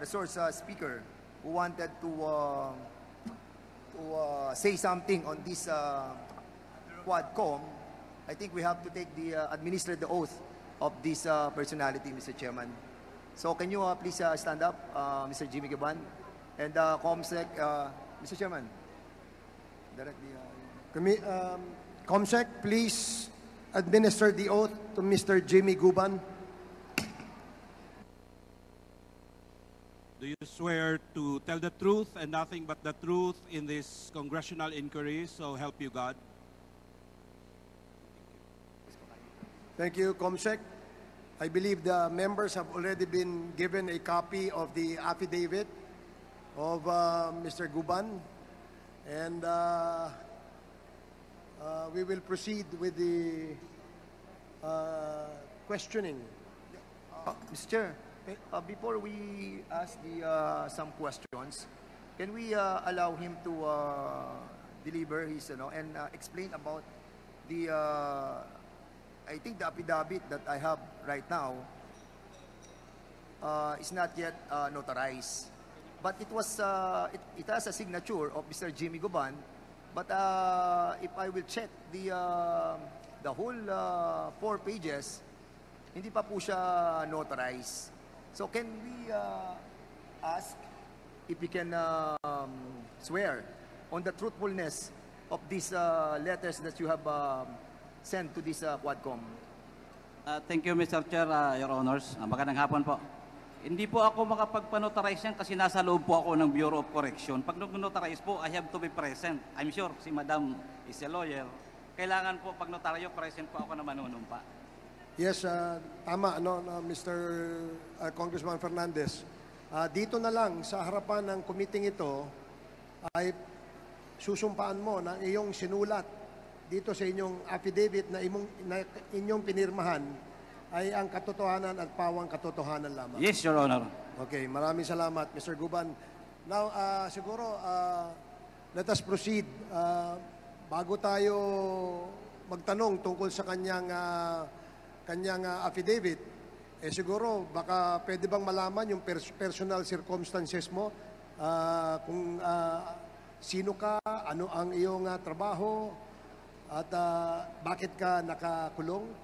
resource speaker who wanted to say something on this Quadcom, I think we have to take the administer the oath of this personality, Mr. Chairman. So can you please stand up, Mr. Jimmy Guban, and COMSEC, Mr. Chairman. Directly. COMSEC, please administer the oath to Mr. Jimmy Guban. Do you swear to tell the truth and nothing but the truth in this congressional inquiry, so help you God? Thank you, COMSEC. I believe the members have already been given a copy of the affidavit of Mr. Guban, and we will proceed with the questioning. Mr. Chair, before we ask some questions, can we allow him to deliver his, and explain about the, I think the affidavit that I have right now is not yet notarized. But it was, it has a signature of Mr. Jimmy Guban. But if I will check the whole 4 pages, hindi pa po siya notarized. So can we ask if we can swear on the truthfulness of these letters that you have sent to this Quadcom? Thank you, Mr. Chair, Your Honors. Magandang hapon po. Hindi po ako makapagpanotarize yan kasi nasa loob po ako ng Bureau of Correction. Pag notarize po, I have to be present. I'm sure si Madam is a lawyer. Kailangan po pag notaryo, present po ako na manunumpa. Yes, tama, Mr. Congressman Fernandez. Dito na lang sa harapan ng committee ito ay susumpaan mo na iyong sinulat dito sa inyong affidavit na inyong pinirmahan ay ang katotohanan at pawang katotohanan lamang. Yes, Your Honor. Okay, maraming salamat, Mr. Guban. Now, siguro, let us proceed. Bago tayo magtanong tungkol sa kanyang affidavit, siguro, baka pwede bang malaman yung personal circumstances mo? Kung sino ka, ano ang iyong trabaho, at bakit ka nakakulong?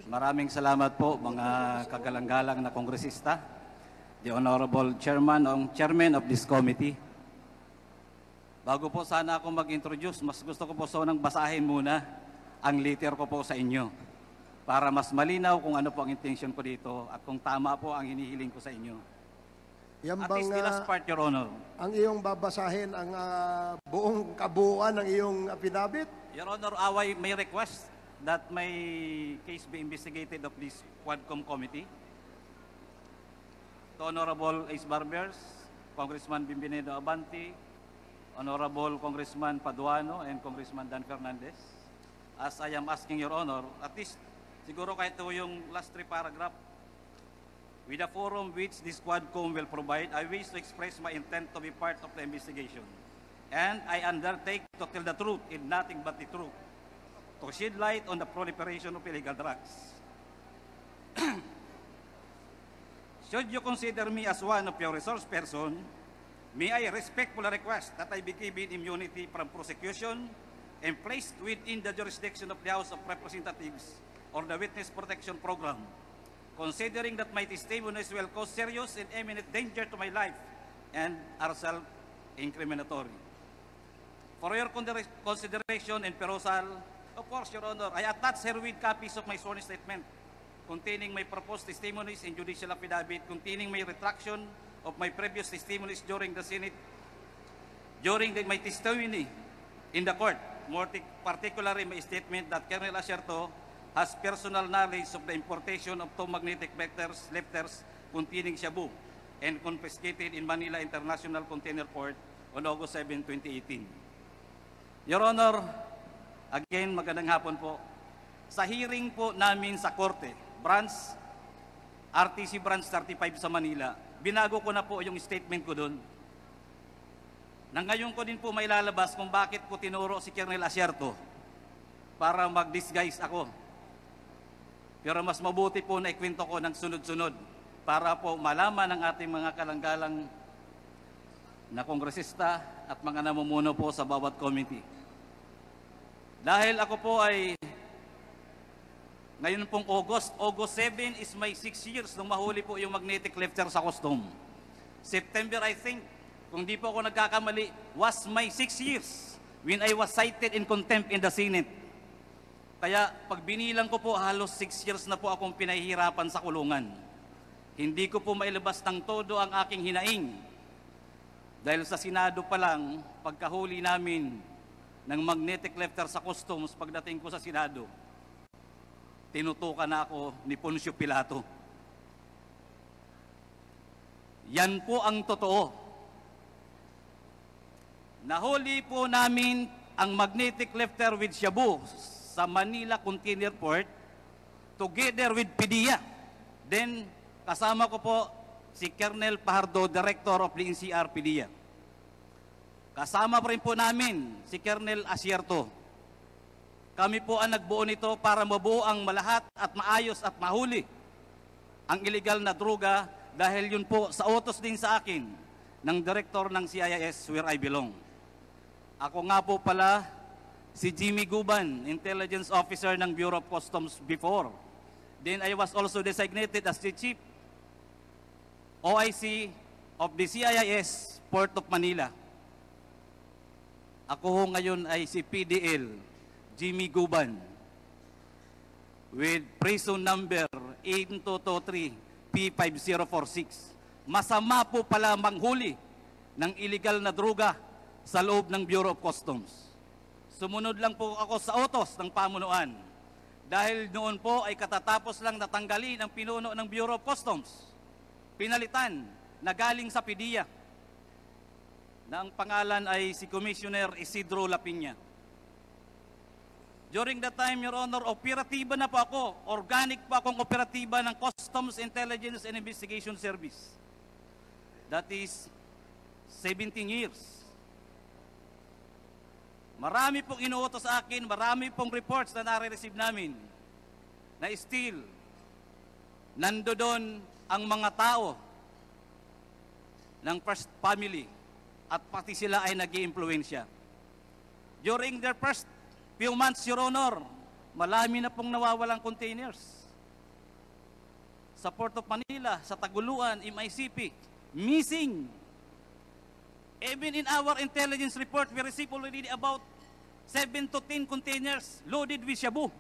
Maraming salamat po mga kagalang-galang na kongresista, the Honorable Chairman of this committee. Bago po sana ako mag-introduce, mas gusto ko po sanang basahin muna ang letter ko po sa inyo para mas malinaw kung ano po ang intention ko dito at kung tama po ang hinihiling ko sa inyo. Yan At least the last part, Your Honor. Ang iyong babasahin ang buong kabuuan ng iyong affidavit? Your Honor, may request that my case be investigated of this Quadcom committee. To Honorable Ace Barbers, Congressman Bimbinedo Abanti, Honorable Congressman Paduano, and Congressman Dan Fernandez. As I am asking Your Honor, at least siguro kahit ito yung last 3 paragraph, with the forum which this Quadcom will provide, I wish to express my intent to be part of the investigation. And I undertake to tell the truth and nothing but the truth, to shed light on the proliferation of illegal drugs. Should you consider me as one of your resource person, may I respectfully request that I be given immunity from prosecution and placed within the jurisdiction of the House of Representatives or the Witness Protection Program, considering that my testimonies will cause serious and imminent danger to my life and are self-incriminatory. For your consideration and perusal, of course, Your Honor, I attach herewith copies of my sworn statement containing my proposed testimonies and judicial affidavit containing my retraction of my previous testimonies during the Senate, my testimony in the court, more particularly my statement that Colonel Asierto has personal knowledge of the importation of 2 magnetic letters containing shabu and confiscated in Manila International Container Port on August 7, 2018. Your Honor, again, magandang hapon po. Sa hearing po namin sa Korte, RTC Branch 35 sa Manila, binago ko na po yung statement ko doon. Nang ngayon ko din po may lalabas kung bakit ko tinuro si Colonel Asierto para mag-disguise ako. Pero mas mabuti po na ikwento ko ng sunod-sunod para po malaman ng ating mga kalanggalang na kongresista at mga namumuno po sa bawat committee. Dahil ako po ay ngayon pong August 7 is my 6 years nung mahuli po yung magnetic lifter sa custom. September, I think, kung di po ako nagkakamali, was my 6 years when I was cited in contempt in the Senate. Kaya pag binilang ko po, halos 6 years na po akong pinahihirapan sa kulungan. Hindi ko po mailabas ng todo ang aking hinaing. Dahil sa Senado pa lang, pagkahuli namin ng magnetic lifter sa customs, pagdating ko sa Senado, tinutukan na ako ni Poncio Pilato. Yan po ang totoo. Nahuli po namin ang magnetic lifter with Shabu sa Manila Container Port together with PDEA. Then, kasama ko po si Colonel Pajardo, Director of the NCR PDEA. Kasama pa rin po namin si Colonel Asierto. Kami po ang nagbuo nito para mabuo ang malahat at maayos at mahuli ang illegal na droga dahil yun po sa utos din sa akin ng Director ng CIS where I belong. Ako nga po pala si Jimmy Guban, Intelligence Officer ng Bureau of Customs before. Then I was also designated as the Chief OIC of the CIS Port of Manila. Ako ho ngayon ay si PDL Jimmy Guban with prison number 8223 P5046. Masama po pala manghuli ng illegal na droga sa loob ng Bureau of Customs. Sumunod lang po ako sa utos ng pamunuan dahil noon po ay katatapos lang natanggalin ang pinuno ng Bureau of Customs. Pinalitan na galing sa PDEA na ang pangalan ay si Commissioner Isidro Lapiña. During that time, Your Honor, operatiba na po ako. Organic po akong operatiba ng Customs Intelligence and Investigation Service. That is 17 years. Marami pong inuutos sa akin, marami pong reports na nare-receive namin na still nando doon ang mga tao ng first family at pati sila ay nag-i-impluensya. During their first few months, Your Honor, malami na pong nawawalang containers. Sa Port of Manila, sa Taguluan, MICP, missing. Even in our intelligence report, we received already about 7 to 10 containers loaded with shabu.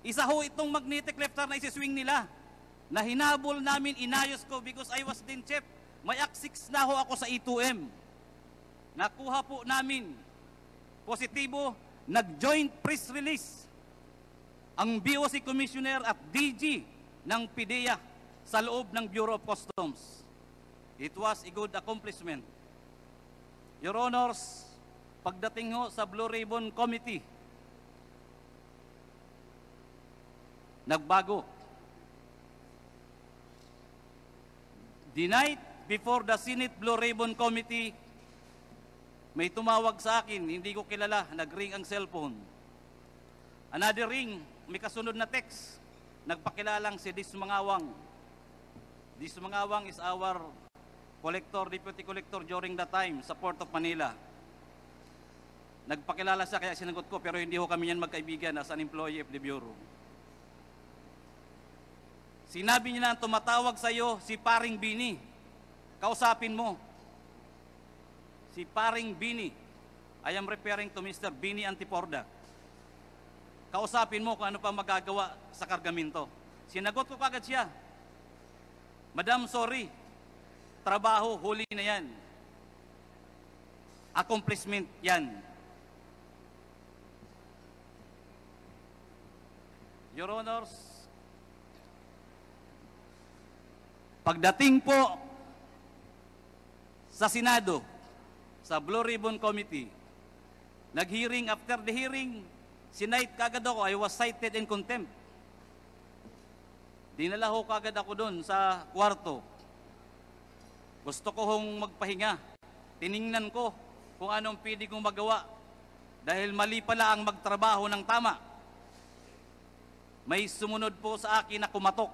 Isa ho itong magnetic lifter na isiswing nila na hinabol namin, inayos ko because I was din chief. May Act 6 na ho ako sa E2M. Nakuha po namin positibo, nag-joint press release ang BOC Commissioner at DG ng PDEA sa loob ng Bureau of Customs. It was a good accomplishment. Your Honors, pagdating ho sa Blue Ribbon Committee, nagbago. The night before the Senate Blue Ribbon Committee, may tumawag sa akin, hindi ko kilala, nag-ring ang cellphone. Another ring, may kasunod na text, nagpakilalang si Dis Mangawang. Dis Mangawang is our collector, deputy collector during that time sa Port of Manila. Nagpakilala siya kaya sinagot ko, pero hindi ho kami yan magkaibigan as an employee of the Bureau. Sinabi niya na tumatawag sa iyo si Paring Bini. Kausapin mo. Si Paring Bini. I am referring to Mr. Bini Antiporda. Kausapin mo kung ano pa magagawa sa kargamento. Sinagot ko kagad siya. Madam, sorry. Trabaho, huli na yan. Accomplishment yan. Your Honors, pagdating po sa Senado, sa Blue Ribbon Committee, nag-hearing, after the hearing, sinight kagad ako, I was cited in contempt. Dinala ho kagad ako doon sa kwarto. Gusto ko hong magpahinga. Tiningnan ko kung anong pwede kong magawa. Dahil mali pala ang magtrabaho ng tama. May sumunod po sa akin na kumatok.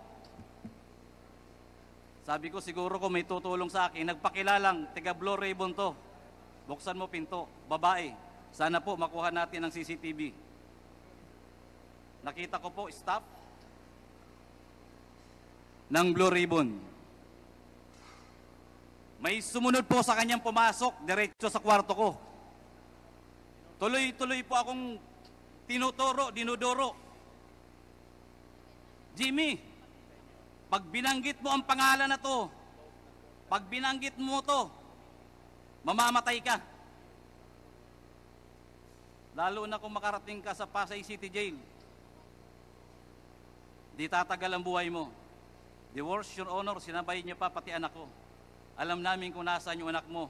Sabi ko, siguro ko may tutulong sa akin. Nagpakilalang, taga Blue Ribbon to. Buksan mo pinto, babae. Sana po makuha natin ang CCTV. Nakita ko po, staff ng Blue Ribbon. May sumunod po sa kanyang pumasok, diretso sa kwarto ko. Tuloy-tuloy po akong dinuduro. Jimmy, pag binanggit mo ang pangalan na to, pag binanggit mo to, mamamatay ka. Lalo na kung makarating ka sa Pasay City Jail. Di tatagal ang buhay mo. The worst, Your Honor, sinabay niya pa pati anak ko. Alam namin kung nasaan yung anak mo.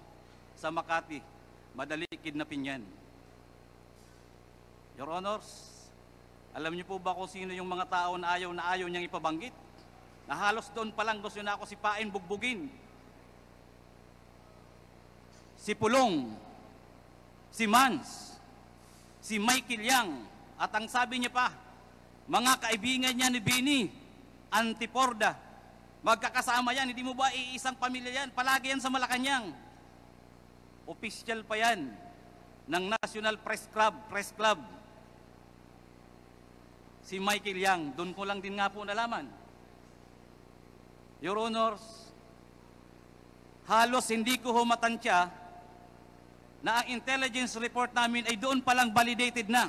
Sa Makati. Madali kidnapin yan. Your Honors, alam niyo po ba kung sino yung mga tao na ayaw niyang ipabanggit? Na halos doon pa lang gusto na ako sipain, bugbugin. Si Pulong, si Mans, si Michael Yang, at ang sabi niya pa, mga kaibigan niya ni Bini, Antiporda, magkakasama yan, hindi mo ba iisang pamilya yan? Palagi yan sa Malacanang. Official pa yan ng National Press Club. Si Michael Yang, doon ko lang din nga po nalaman. Your Honors, halos hindi ko humatansya na ang intelligence report namin ay doon palang validated na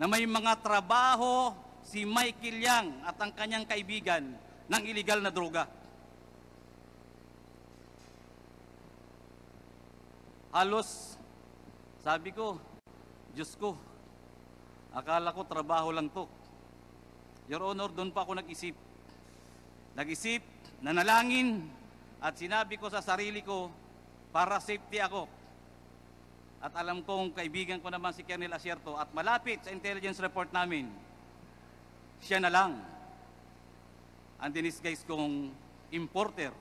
may mga trabaho si Michael Yang at ang kanyang kaibigan ng illegal na droga. Halos, sabi ko, Diyos ko, akala ko trabaho lang to. Your Honor, doon pa ako nag-isip. Nanalangin, at sinabi ko sa sarili ko, para safety ako. At alam kong kaibigan ko naman si Colonel Asierto, at malapit sa intelligence report namin, siya na lang ang dinisguise kong importer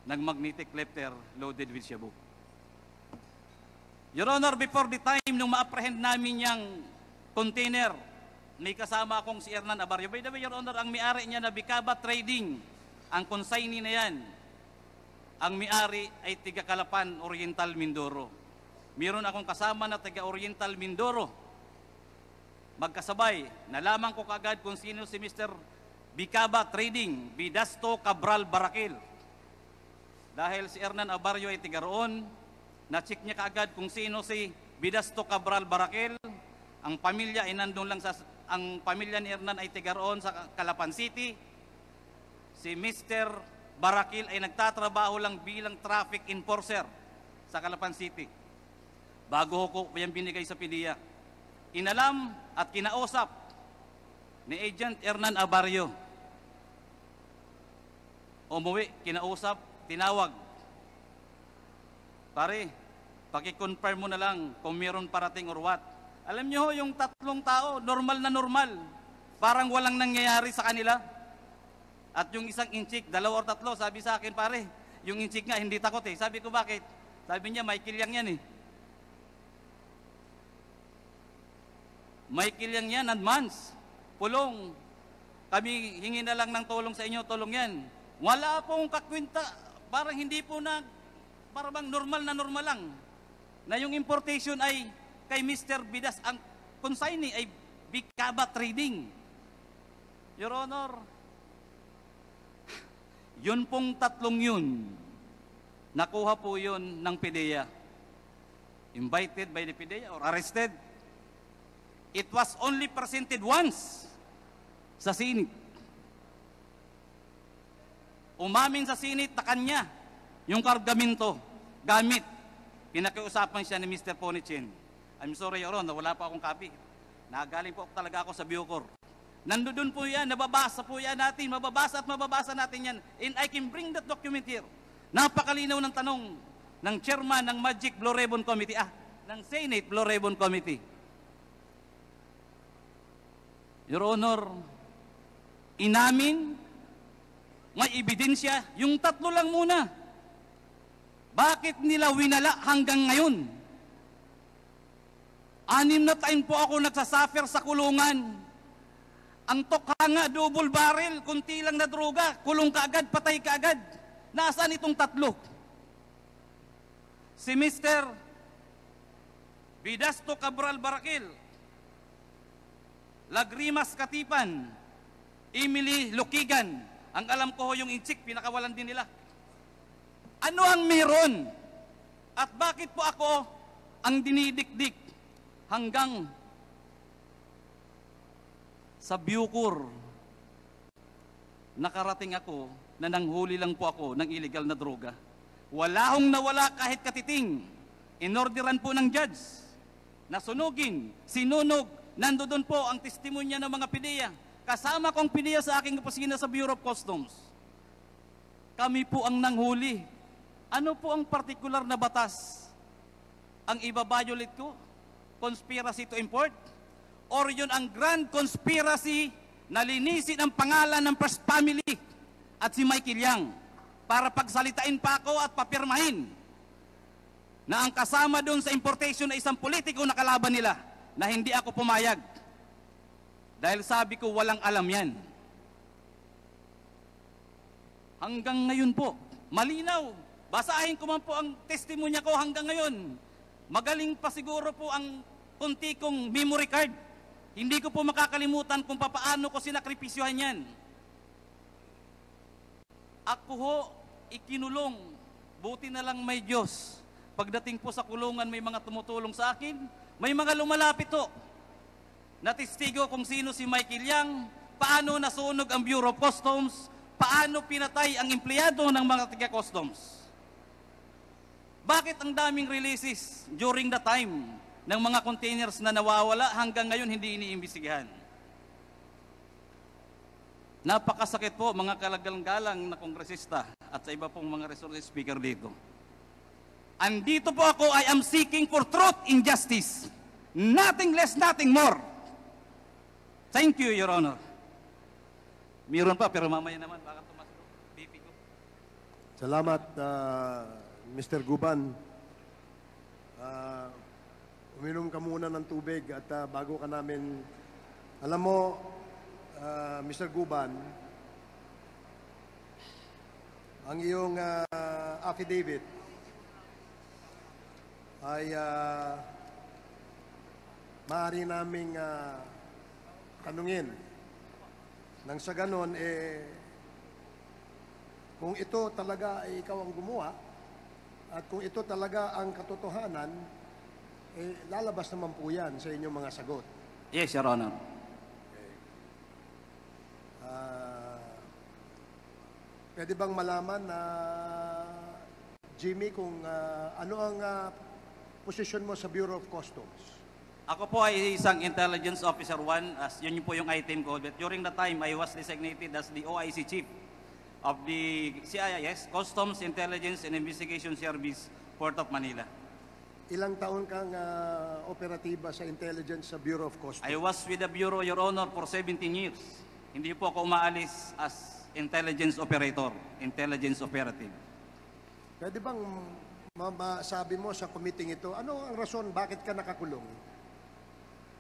ng magnetic lefter loaded with shabu. Your Honor, before the time nung ma-apprehend namin yung container, may kasama akong si Hernan Abarrio. By the way, Your Honor, ang may-ari niya na Bicaba Trading, ang consignee na yan, ang may-ari ay tiga Calapan, Oriental, Mindoro. Meron akong kasama na tiga Oriental, Mindoro. Magkasabay, nalaman ko kaagad kung sino si Mr. Bicaba Trading, Bidasto Cabral Barakil. Dahil si Hernan Abarrio ay tiga roon, na-check niya kaagad kung sino si Bidasto Cabral Barakil. Ang pamilya ay nandun lang ang pamilya ni Hernan ay tiga roon sa Calapan City. Si Mr. Barakil ay nagtatrabaho lang bilang traffic enforcer sa Calapan City. Bago ko yan binigay sa PDEA. Inalam at kinausap ni Agent Hernan Abarrio. Umuwi, kinausap, tinawag. Pare, paki-confirm mo na lang kung meron parating or what. Alam nyo, yung tatlong tao, normal na normal. Parang walang nangyayari sa kanila. At yung isang inchik, 2 or 3, sabi sa akin, pare, yung inchik nga, hindi takot eh. Sabi ko, bakit? Sabi niya, Michael Yang yan eh. Michael Yang yan, advance. Pulong. Kami hingi na lang ng tulong sa inyo, tulong yan. Wala pong kakwinta. Parang hindi po na, parang normal lang. Na yung importation ay kay Mr. Bidas, ang consignee ay Bicaba Trading. Your Honor, yun pong tatlong yun, nakuha po yun ng PDEA. Invited by the PDEA or arrested. It was only presented once sa Senate. Umamin sa Senate na kanya yung kargamento, gamit. Pinakiusapan siya ni Mr. Ponichin. I'm sorry, Your Honor, wala pa akong copy. Nagaling po talaga ako sa Bucor. Nandoon po yan, nababasa po yan natin, mababasa at mababasa natin yan. And I can bring that document here. Napakalinaw ng tanong ng chairman ng Magic Blue Ribbon Committee, ng Senate Blue Ribbon Committee. Your Honor, inamin, may ebidensya, yung tatlo lang muna. Bakit nila winala hanggang ngayon? 6 na taon po ako nagsasuffer sa kulungan. Ang tokhanga, double barrel, kunti lang na droga, kulong kaagad, patay kaagad. Nasaan itong tatlo? Si Mr. Vidasto Cabral Barakil, Lagrimas Katipan, Emily Lukigan. Ang alam ko yung inchik, pinakawalan din nila. Ano ang meron? At bakit po ako ang dinidikdik hanggang sa Bucor? Nakarating ako na nanghuli lang po ako ng illegal na droga. Wala hong nawala kahit katiting. Inorderan po ng judge na sunugin, sinunog. Nandoon po ang testimonya ng mga pideya. Kasama kong pideya sa aking opisina sa Bureau of Customs. Kami po ang nanghuli. Ano po ang partikular na batas ang ibabiolate ko? Conspiracy to import? Or yun ang grand conspiracy na linisin ang pangalan ng First Family at si Michael Yang para pagsalitain pa ako at papirmahin na ang kasama doon sa importation na isang politiko na kalaban nila na hindi ako pumayag. Dahil sabi ko walang alam yan. Hanggang ngayon po, malinaw. Basahin ko man po ang testimonya ko hanggang ngayon. Magaling pa siguro po ang kunti kong memory card. Hindi ko po makakalimutan kung papaano ko sinakripisyohan yan. Ako ho, ikinulong. Buti na lang may Diyos. Pagdating po sa kulungan, may mga tumutulong sa akin. May mga lumalapit ho. Natestigo kung sino si Michael Yang, paano nasunog ang Bureau of Customs, paano pinatay ang empleyado ng mga taga-customs. Bakit ang daming releases during the time ng mga containers na nawawala hanggang ngayon hindi iniimbestigahan? Napakasakit po mga kalagalang-galang na kongresista at sa iba pong mga resource speaker dito. Andito po ako, I am seeking for truth in justice. Nothing less, nothing more. Thank you, Your Honor. Meron pa, pero mamaya naman, baka tumas ko. BP ko. Salamat, Mr. Guban. Uminom ka muna ng tubig at bago ka namin... Alam mo, Mr. Guban, ang iyong affidavit ay maaari naming tanungin. Nang sa ganon, kung ito talaga ay ikaw ang gumawa, at kung ito talaga ang katotohanan, lalabas naman po yan sa inyong mga sagot. Yes, Your Honor. Pwede bang malaman na, Jimmy, kung ano ang posisyon mo sa Bureau of Customs? Ako po ay isang Intelligence Officer 1, as yun po yung item ko. But during the time, I was designated as the OIC Chief of the CIS, Customs Intelligence and Investigation Service, Port of Manila. Ilang taon kang operatiba sa intelligence sa Bureau of Customs? I was with the Bureau, Your Honor, for 17 years. Hindi po ako umaalis as intelligence operator, intelligence operative. Pwede bang masabi mo sa committee ito, ano ang rason bakit ka nakakulong?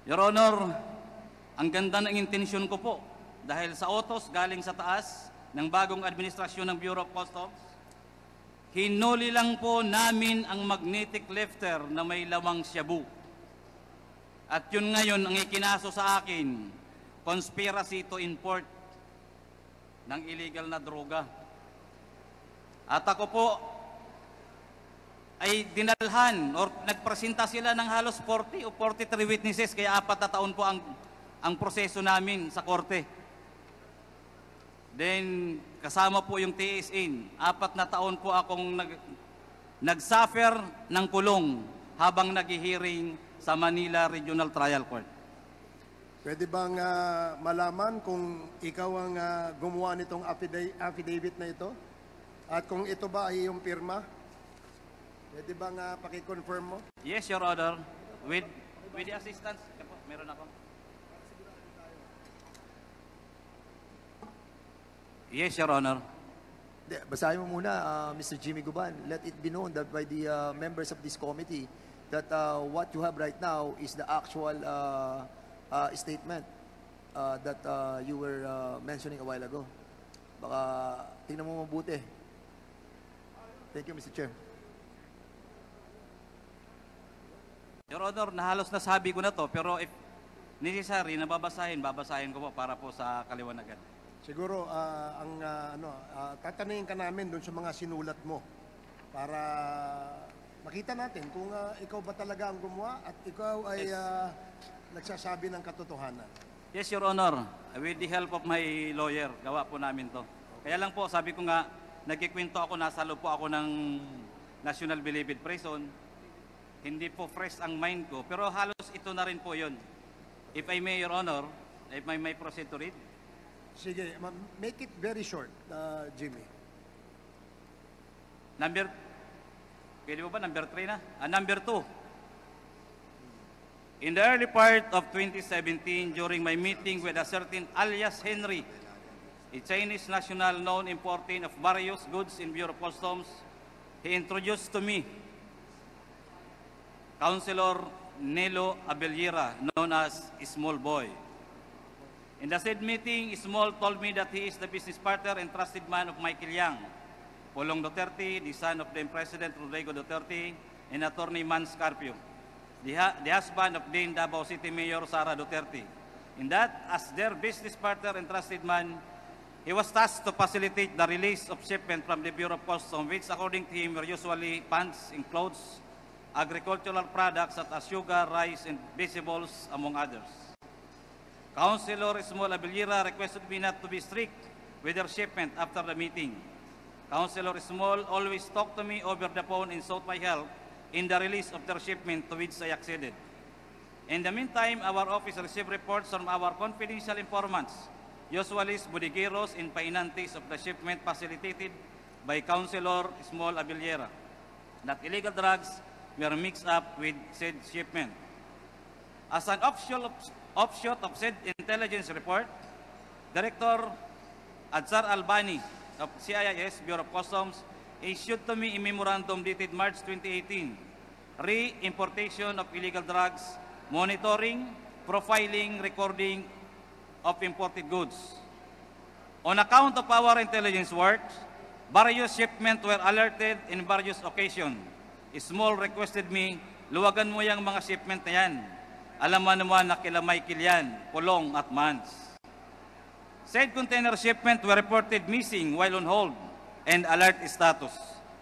Your Honor, ang ganda ng intensyon ko po dahil sa utos galing sa taas ng bagong administrasyon ng Bureau of Customs, hinuli lang po namin ang magnetic lifter na may lamang shabu. At yun ngayon ang ikinaso sa akin, conspiracy to import ng illegal na droga. At ako po ay dinalhan or nagpresenta sila ng halos 40 o 43 witnesses, kaya 4 na taon po ang proseso namin sa korte. Then kasama po yung TSN, 4 na taon po akong nagsuffer ng kulong habang naghihiring sa Manila Regional Trial Court. Pwede bang malaman kung ikaw ang gumawa nitong affidavit na ito? At kung ito ba ay iyong pirma? Pwede bang pakiconfirm mo? Yes, Your Honor. With the assistance, meron ako. Yes, Your Honor. Basahin mo muna, Mr. Jimmy Guban. Let it be known that by the members of this committee that what you have right now is the actual statement. that you were mentioning a while ago. Baka tingnan mo mabuti. Thank you, Mr. Chair. Your Honor, nahalos nasabi ko na to, pero if necessary na babasahin ko po para po sa kaliwanagan. Siguro tatanungin ka namin doon sa mga sinulat mo para makita natin kung ikaw ba talaga ang gumawa at ikaw ay nagsasabi ng katotohanan. Yes, Your Honor. With the help of my lawyer, gawa po namin to. Kaya lang po, sabi ko nga, nagkikwento ako, nasa loob po ako ng National Bilibid Prison. Hindi po fresh ang mind ko, pero halos ito na rin po yun. If I may, Your Honor, if I may proceed to read. Sige, make it very short, Jimmy. Pwede mo ba? Number 3 na? Number 2. In the early part of 2017, during my meeting with a certain alias Henry, a Chinese national known importing of various goods in Bureau of Customs, he introduced to me Councilor Nelo Abellira, known as Small Boy. In the said meeting, Small told me that he is the business partner and trusted man of Michael Yang, Pulong Duterte, the son of then President Rodrigo Duterte, and Attorney Mans Carpio, the husband of then Davao City Mayor Sara Duterte. In that, as their business partner and trusted man, he was tasked to facilitate the release of shipment from the Bureau of Customs, which according to him were usually pants and clothes, agricultural products such as sugar, rice, and vegetables, among others. Councilor Small Abellira requested me not to be strict with their shipment after the meeting. Councilor Small always talked to me over the phone and sought my help in the release of their shipment, to which I acceded. In the meantime, our office received reports from our confidential informants, usually bodegueros and painantes of the shipment facilitated by Councilor Small Abellira, that illegal drugs were mixed up with said shipment. As an offshoot of said intelligence report, Director Adzar Albani of CIS Bureau of Customs issued to me a memorandum dated March 2018, re-importation of illegal drugs, monitoring, profiling, recording of imported goods. On account of our intelligence work, various shipments were alerted in various occasions. Small requested me, luwagan mo yung mga shipment na yan. Alam mo naman na kila Michael yan, Pulong at Mans. Said container shipment were reported missing while on hold and alert status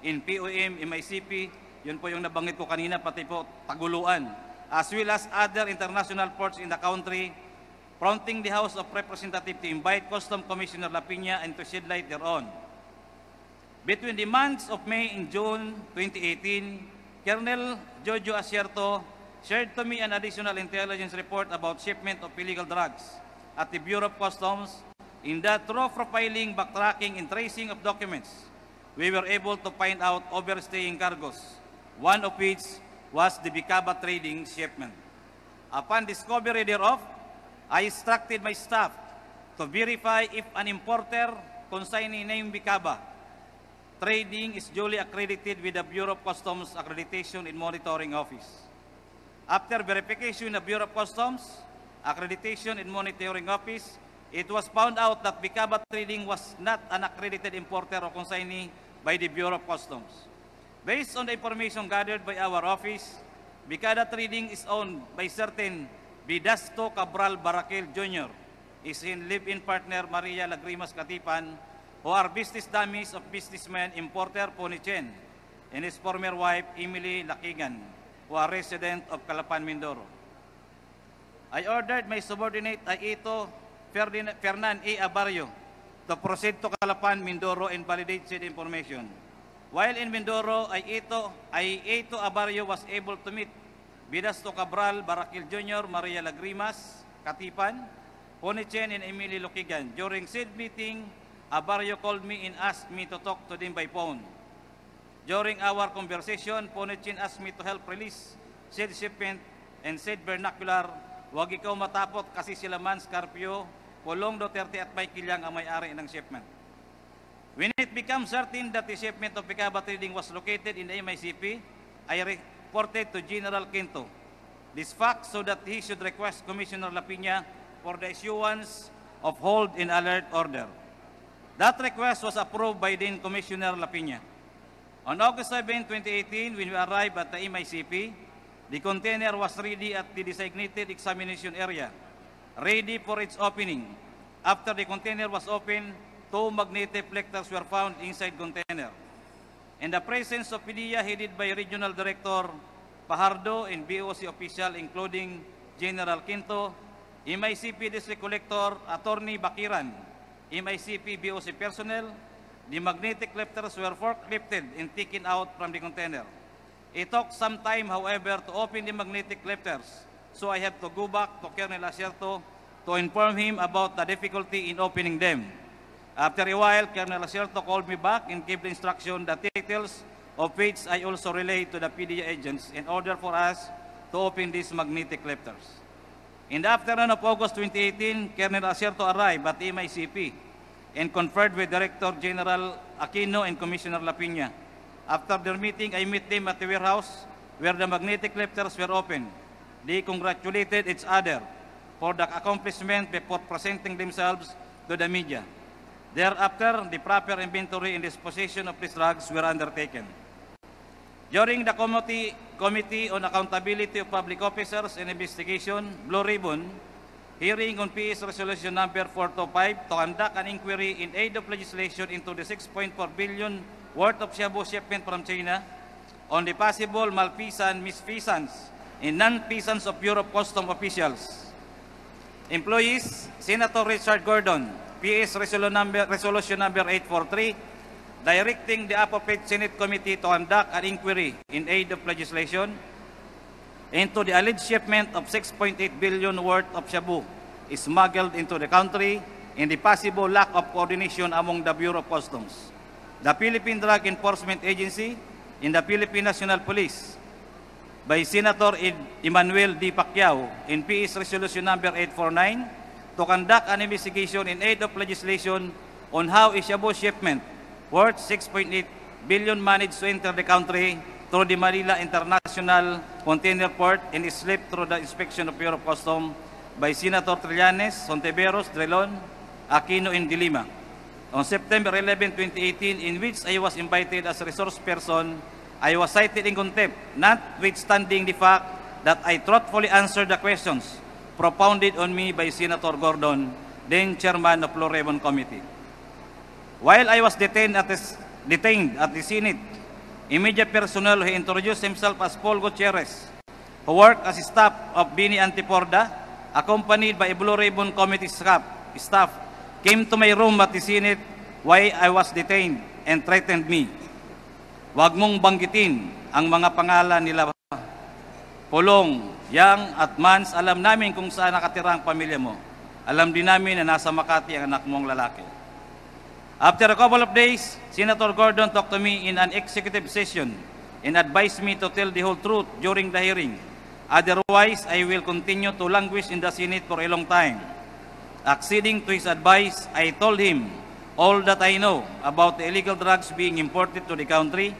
in POM, MICP, yun po yung nabanggit ko kanina, pati po Taguluan, as well as other international ports in the country, prompting the House of Representatives to invite Customs Commissioner Lapina and to shed light thereon. Between the months of May and June 2018, Colonel Jojo Asierto shared to me an additional intelligence report about shipment of illegal drugs at the Bureau of Customs. In that, through profiling, backtracking, and tracing of documents, we were able to find out overstaying cargoes, one of which was the Bicaba trading shipment. Upon discovery thereof, I instructed my staff to verify if an importer consignee named Bicaba Trading is duly accredited with the Bureau of Customs Accreditation and Monitoring Office. After verification of Bureau of Customs Accreditation and Monitoring Office, it was found out that Bicaba Trading was not an accredited importer or consignee by the Bureau of Customs. Based on the information gathered by our office, Bicaba Trading is owned by certain Bidasto Cabral Baraquel Jr., his live-in partner Maria Lagrimas Katipan, who are business dummies of businessman importer Ponichen, and his former wife Emily Lakigan, who are resident of Calapan, Mindoro. I ordered my subordinate Aito Fernan A. Abarrio to proceed to Calapan, Mindoro and validate said information. While in Mindoro, Aito Abarrio was able to meet Bidasto Cabral Baraquel Jr., Maria Lagrimas Katipan, Ponichen, and Emily Lakigan. During said meeting, Abarrio called me and asked me to talk to them by phone. During our conversation, Ponichen asked me to help release said shipment and said vernacular, "Wag ikaw matapot kasi sila Mans Carpio, Pulong Duterte at Michael Yang ang may-ari ng shipment." When it became certain that the shipment of Bicaba Trading was located in the MICP, I reported to General Quinto this fact so that he should request Commissioner Lapina for the issuance of hold and alert order. That request was approved by then Commissioner Lapina. On August 7, 2018, when we arrived at the MICP, the container was ready at the designated examination area, ready for its opening. After the container was opened, 2 magnetic reflectors were found inside container. In the presence of PDEA headed by Regional Director Pajardo and BOC official including General Quinto, MICP District Collector Attorney Bakiran, MICP BOC personnel, the magnetic reflectors were forklifted and taken out from the container. It took some time, however, to open the magnetic reflectors, so I had to go back to Colonel Acierto to inform him about the difficulty in opening them. After a while, Colonel Acierto called me back and gave the instruction that details of which I also relayed to the PDEA agents in order for us to open these magnetic reflectors. In the afternoon of August 2018, Colonel Acierto arrived at MICP and conferred with Director General Aquino and Commissioner Lapina. After their meeting, I met them at the warehouse where the magnetic reflectors were opened. They congratulated each other for the accomplishment before presenting themselves to the media. Thereafter, the proper inventory and disposition of these drugs were undertaken. During the Committee on Accountability of Public Officers and Investigation, Blue Ribbon, hearing on PS Resolution Number 425 to conduct an inquiry in aid of legislation into the 6.4 billion worth of shabu shipment from China on the possible malfeasance, misfeasance, and non-feasance of Bureau of Customs officials. Employees, Senator Richard Gordon, PS Resolution Number 843, directing the appropriate Senate Committee to conduct an inquiry in aid of legislation into the alleged shipment of 6.8 billion worth of shabu smuggled into the country and the possible lack of coordination among the Bureau of Customs, the Philippine Drug Enforcement Agency, and the Philippine National Police by Senator Emmanuel D. Pacquiao in PS Resolution Number 849 to conduct an investigation in aid of legislation on how a shabu shipment worth 6.8 billion managed to enter the country through the Manila International Container Port and is slipped through the inspection of Bureau of Customs by Senator Trillanes, Hontiveros, Drilon, Aquino, and De Lima. On September 11, 2018, in which I was invited as a resource person, I was cited in contempt, notwithstanding the fact that I truthfully answered the questions propounded on me by Senator Gordon, then chairman of Blue Ribbon Committee. While I was detained at the Senate, immediate personnel who introduced himself as Paul Gutierrez, who worked as staff of Bini Antiporda, accompanied by a Blue Ribbon Committee staff, came to my room at the Senate while I was detained and threatened me. Huwag mong banggitin ang mga pangalan nila Pulong, Yang at Mans. Alam namin kung saan nakatira ang pamilya mo. Alam din namin na nasa Makati ang anak mong lalaki. After a couple of days, Senator Gordon talked to me in an executive session and advised me to tell the whole truth during the hearing. Otherwise, I will continue to languish in the Senate for a long time. Acceding to his advice, I told him all that I know about the illegal drugs being imported to the country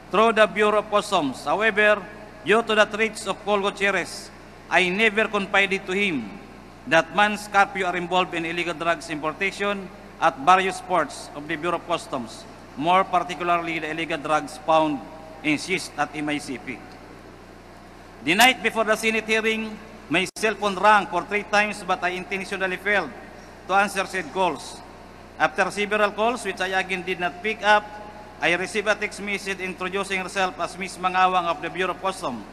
through the Bureau of Customs. However, due to the threats of Paul Gutierrez, I never confided to him that Mans Carpio are involved in illegal drugs importation at various ports of the Bureau of Customs, more particularly the illegal drugs found in SIS at MICP. The night before the Senate hearing, my cell phone rang for 3 times but I intentionally failed to answer said calls. After several calls, which I again did not pick up, I received a text message introducing herself as Ms. Mangawang of the Bureau of Customs.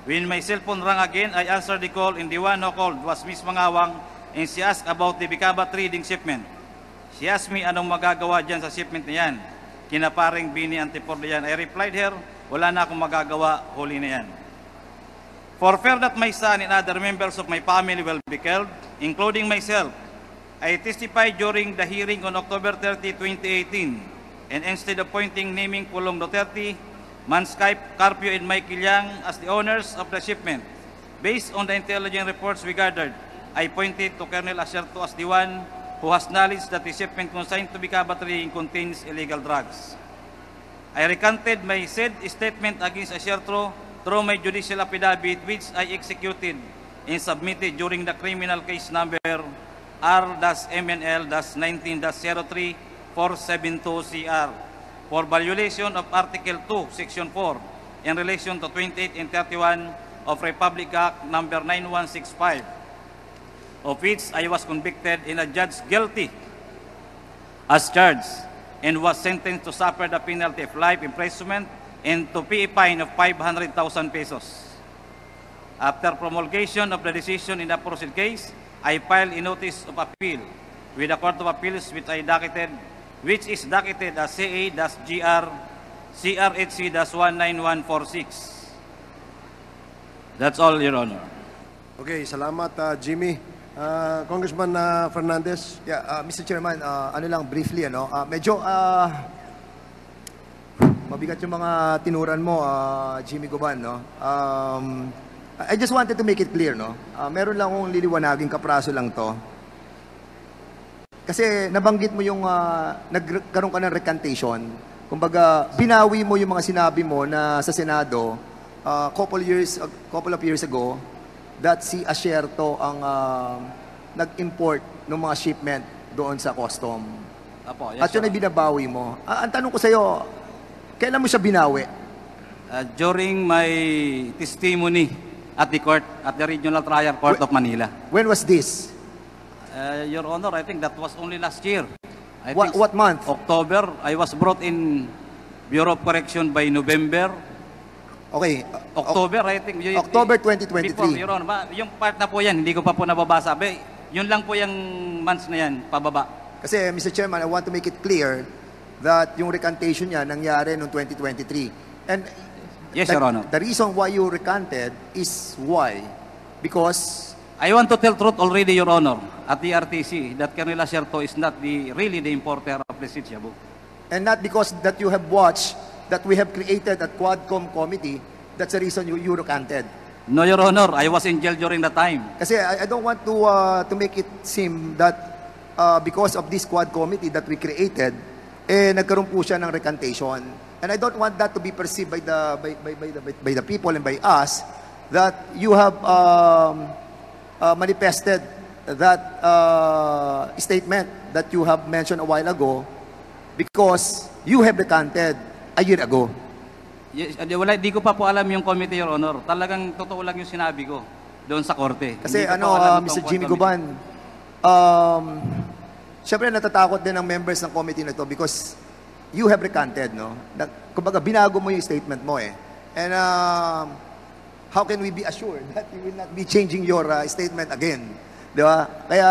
When my cell phone rang again, I answered the call and the one who called was Ms. Mangawang and she asked about the Bicaba trading shipment. She asked me anong magagawa dyan sa shipment na yan. Kinaparing Bini Antiporda yan. I replied her, wala na akong magagawa, huli na yan. For fear that my son and other members of my family will be killed, including myself, I testified during the hearing on October 30, 2018, and instead of naming Pulong Duterte, Manskype, Carpio, and Michael Yang as the owners of the shipment, based on the intelligence reports we gathered, I pointed to Colonel Acierto as the one who has knowledge that the shipment consigned to Bicaba trading contains illegal drugs. I recanted my said statement against Acierto through my judicial affidavit, which I executed and submitted during the criminal case number R-MNL-19-03-472CR for violation of Article 2, Section 4 in relation to 28 and 31 of Republic Act number 9165, of which I was convicted and adjudged guilty as charged, and was sentenced to suffer the penalty of life imprisonment and to pay a fine of 500,000 pesos. After promulgation of the decision in the aforesaid case, I filed a notice of appeal with the Court of Appeals, which is docketed as CA-GR CRHC-19146. That's all, Your Honor. Okay, salamat Jimmy. Congressman Fernandez. Yeah, Mr. Chairman, ano lang briefly, medyo mabigat yung mga tinuran mo, Jimmy Goban, no? I just wanted to make it clear, no? Meron lang akong liliwanagin, kapraso lang to. Kasi nabanggit mo yung nagkaroon ka ng recantation. Kumbaga, binawi mo yung mga sinabi mo na sa Senado couple of years ago that si Asierto ang nag-import ng mga shipment doon sa custom. Apo, yes, At yun ay binabawi mo. Ang tanong ko sa iyo, kailan mo siya binawi? During my testimony at the court, at the Regional Trial Court of Manila. When was this? Your Honor, I think that was only last year. I What think month? October. I was brought in Bureau of Correction by November. Okay. October, I think. October 2023. Before, Your Honor. Yung part na po yan, hindi ko pa po nababasa. Yun lang po yung months na yan, pababa. Kasi, Mr. Chairman, I want to make it clear that yung recantation niya nangyari noong 2023. And Yes, Your Honor. the reason why you recanted is why? Because I want to tell truth already, Your Honor, at the RTC, that Colonel Asierto is not really the importer of the Shabu. and not because that you have watched that we have created a Quadcom committee, that's the reason you recanted. No, Your Honor, I was in jail during that time. Kasi I don't want to make it seem that because of this Quad committee that we created, nagkaroon po siya ng recantation. And I don't want that to be perceived by the people and by us that you have manifested that statement that you have mentioned a while ago because you have recanted a year ago. Yes, di ko pa po alam yung committee, Your Honor. Talagang totoo lang yung sinabi ko doon sa korte. Kasi Hindi ko po alam Mr. itong Jimmy committee. Guban, syempre natatakot din ang members ng committee na to because you have recanted, no? Kumbaga, binago mo yung statement mo eh. And how can we be assured that you will not be changing your statement again? Di ba? Kaya,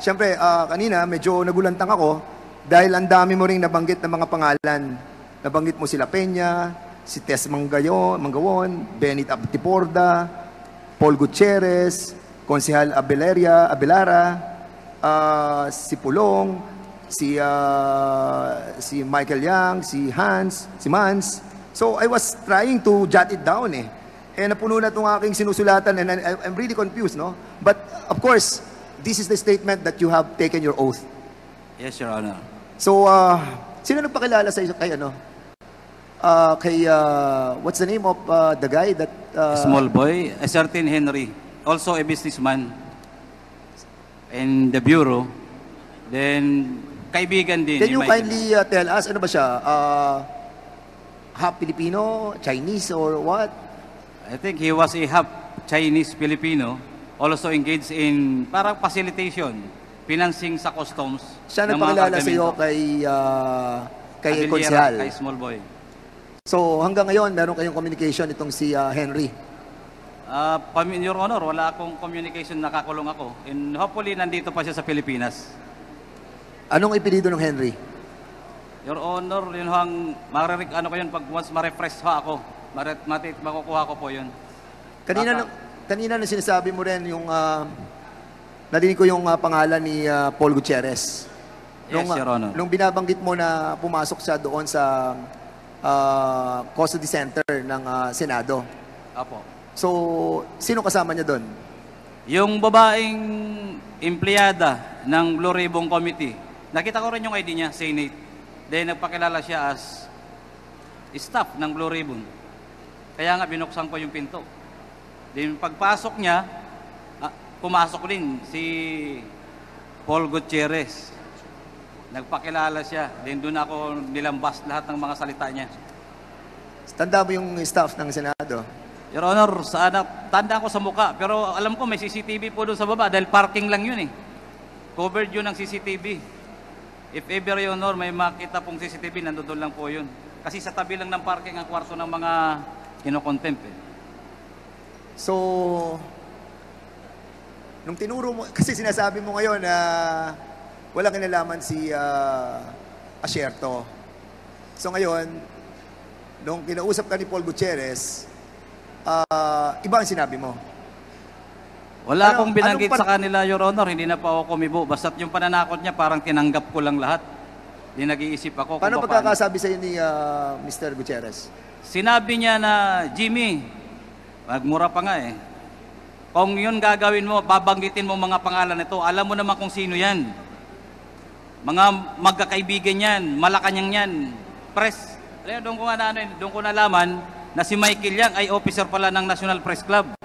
syempre, kanina medyo nagulantang ako dahil ang dami mo ring nabanggit ng mga pangalan. Nabanggit mo sila Peña, si Tess Mangawon, Benit Abtiporda, Paul Gutierrez, Konsehal Abelara, si Pulong, si Michael Yang, si Hans, si Mans. So I was trying to jot it down eh. Napuno na itong aking sinusulatan and I'm really confused, no? But of course, this is the statement that you have taken your oath. Yes, Your Honor. So, sino nagpakilala sa kay what's the name of the guy that Small boy, a certain Henry, also a businessman in the bureau. Then, kaibigan din. Can you kindly tell us, ano ba siya? Half Filipino, Chinese, or what? I think he was a half Chinese-Filipino, also engaged in parang facilitation, financing sa customs. Siya ng mga nagpakilala sa iyo kargamento. kay Abiliera, Konsehal. kay Small boy. So, hanggang ngayon, meron kayong communication itong si Henry. Your Honor, wala akong communication, nakakulong ako. And hopefully, nandito pa siya sa Pilipinas. Anong ipilido ng Henry? Your Honor, yun hang, ano ko yun, pag once ma-refresh ho ako, makukuha ko po yun. Kanina na sinasabi mo rin yung, narinig ko yung pangalan ni Paul Gutierrez. Yes, Your Honor. Nung binabanggit mo na pumasok siya doon sa custody center ng Senado. Apo. So, sino kasama niya doon? Yung babaeng empleyada ng Blue Ribbon Committee, nakita ko rin yung ID niya, Senate. Then nagpakilala siya as staff ng Blue Ribbon. Kaya nga binuksan ko yung pinto. Then pagpasok niya, pumasok din si Paul Gutierrez. Nagpakilala siya. Then doon ako nilambas lahat ng mga salita niya. Tanda mo yung staff ng Senado. Your Honor, tanda ko sa muka. Pero alam ko may CCTV po doon sa baba dahil parking lang yun eh. Covered yun ng CCTV. If ever, Your Honor, may makita pong CCTV, nandoon lang po yun. Kasi sa tabi lang ng parking ang kwarto ng mga kinokontempt eh. So, nung tinuro mo, kasi sinasabi mo ngayon na walang kinalaman si Asierto. So ngayon, nung kinausap ka ni Paul Gutierrez, iba ang sinabi mo. Wala akong binanggit sa kanila, Your Honor. Hindi na pa ako kumibo. Basta't yung pananakot niya, parang tinanggap ko lang lahat. Hindi nag-iisip ako. Paano pagkakasabi sa'yo ni Mr. Gutierrez? Sinabi niya na, Jimmy, magmura pa nga eh. Kung yun gagawin mo, babanggitin mo mga pangalan nito, alam mo naman kung sino yan. Mga magkakaibigan yan, Malacanang yan, press. Doon ko nalaman na si Michael Yang ay officer pala ng National Press Club.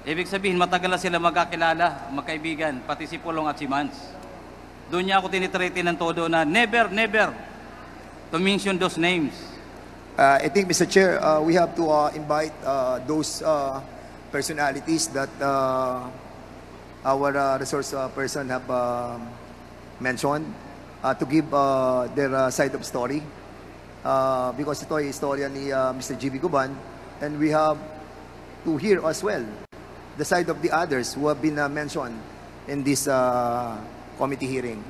Ibig sabihin, matagal na sila magkakilala, magkaibigan, pati si Pulong at si Mans. Doon niya ako tinitrete ng todo na never to mention those names. I think, Mr. Chair, we have to invite those personalities that our resource person have mentioned to give their side of story. Because ito ay istorya ni Mr. Jimmy Guban, and we have to hear as well the side of the others who have been mentioned in this committee hearing.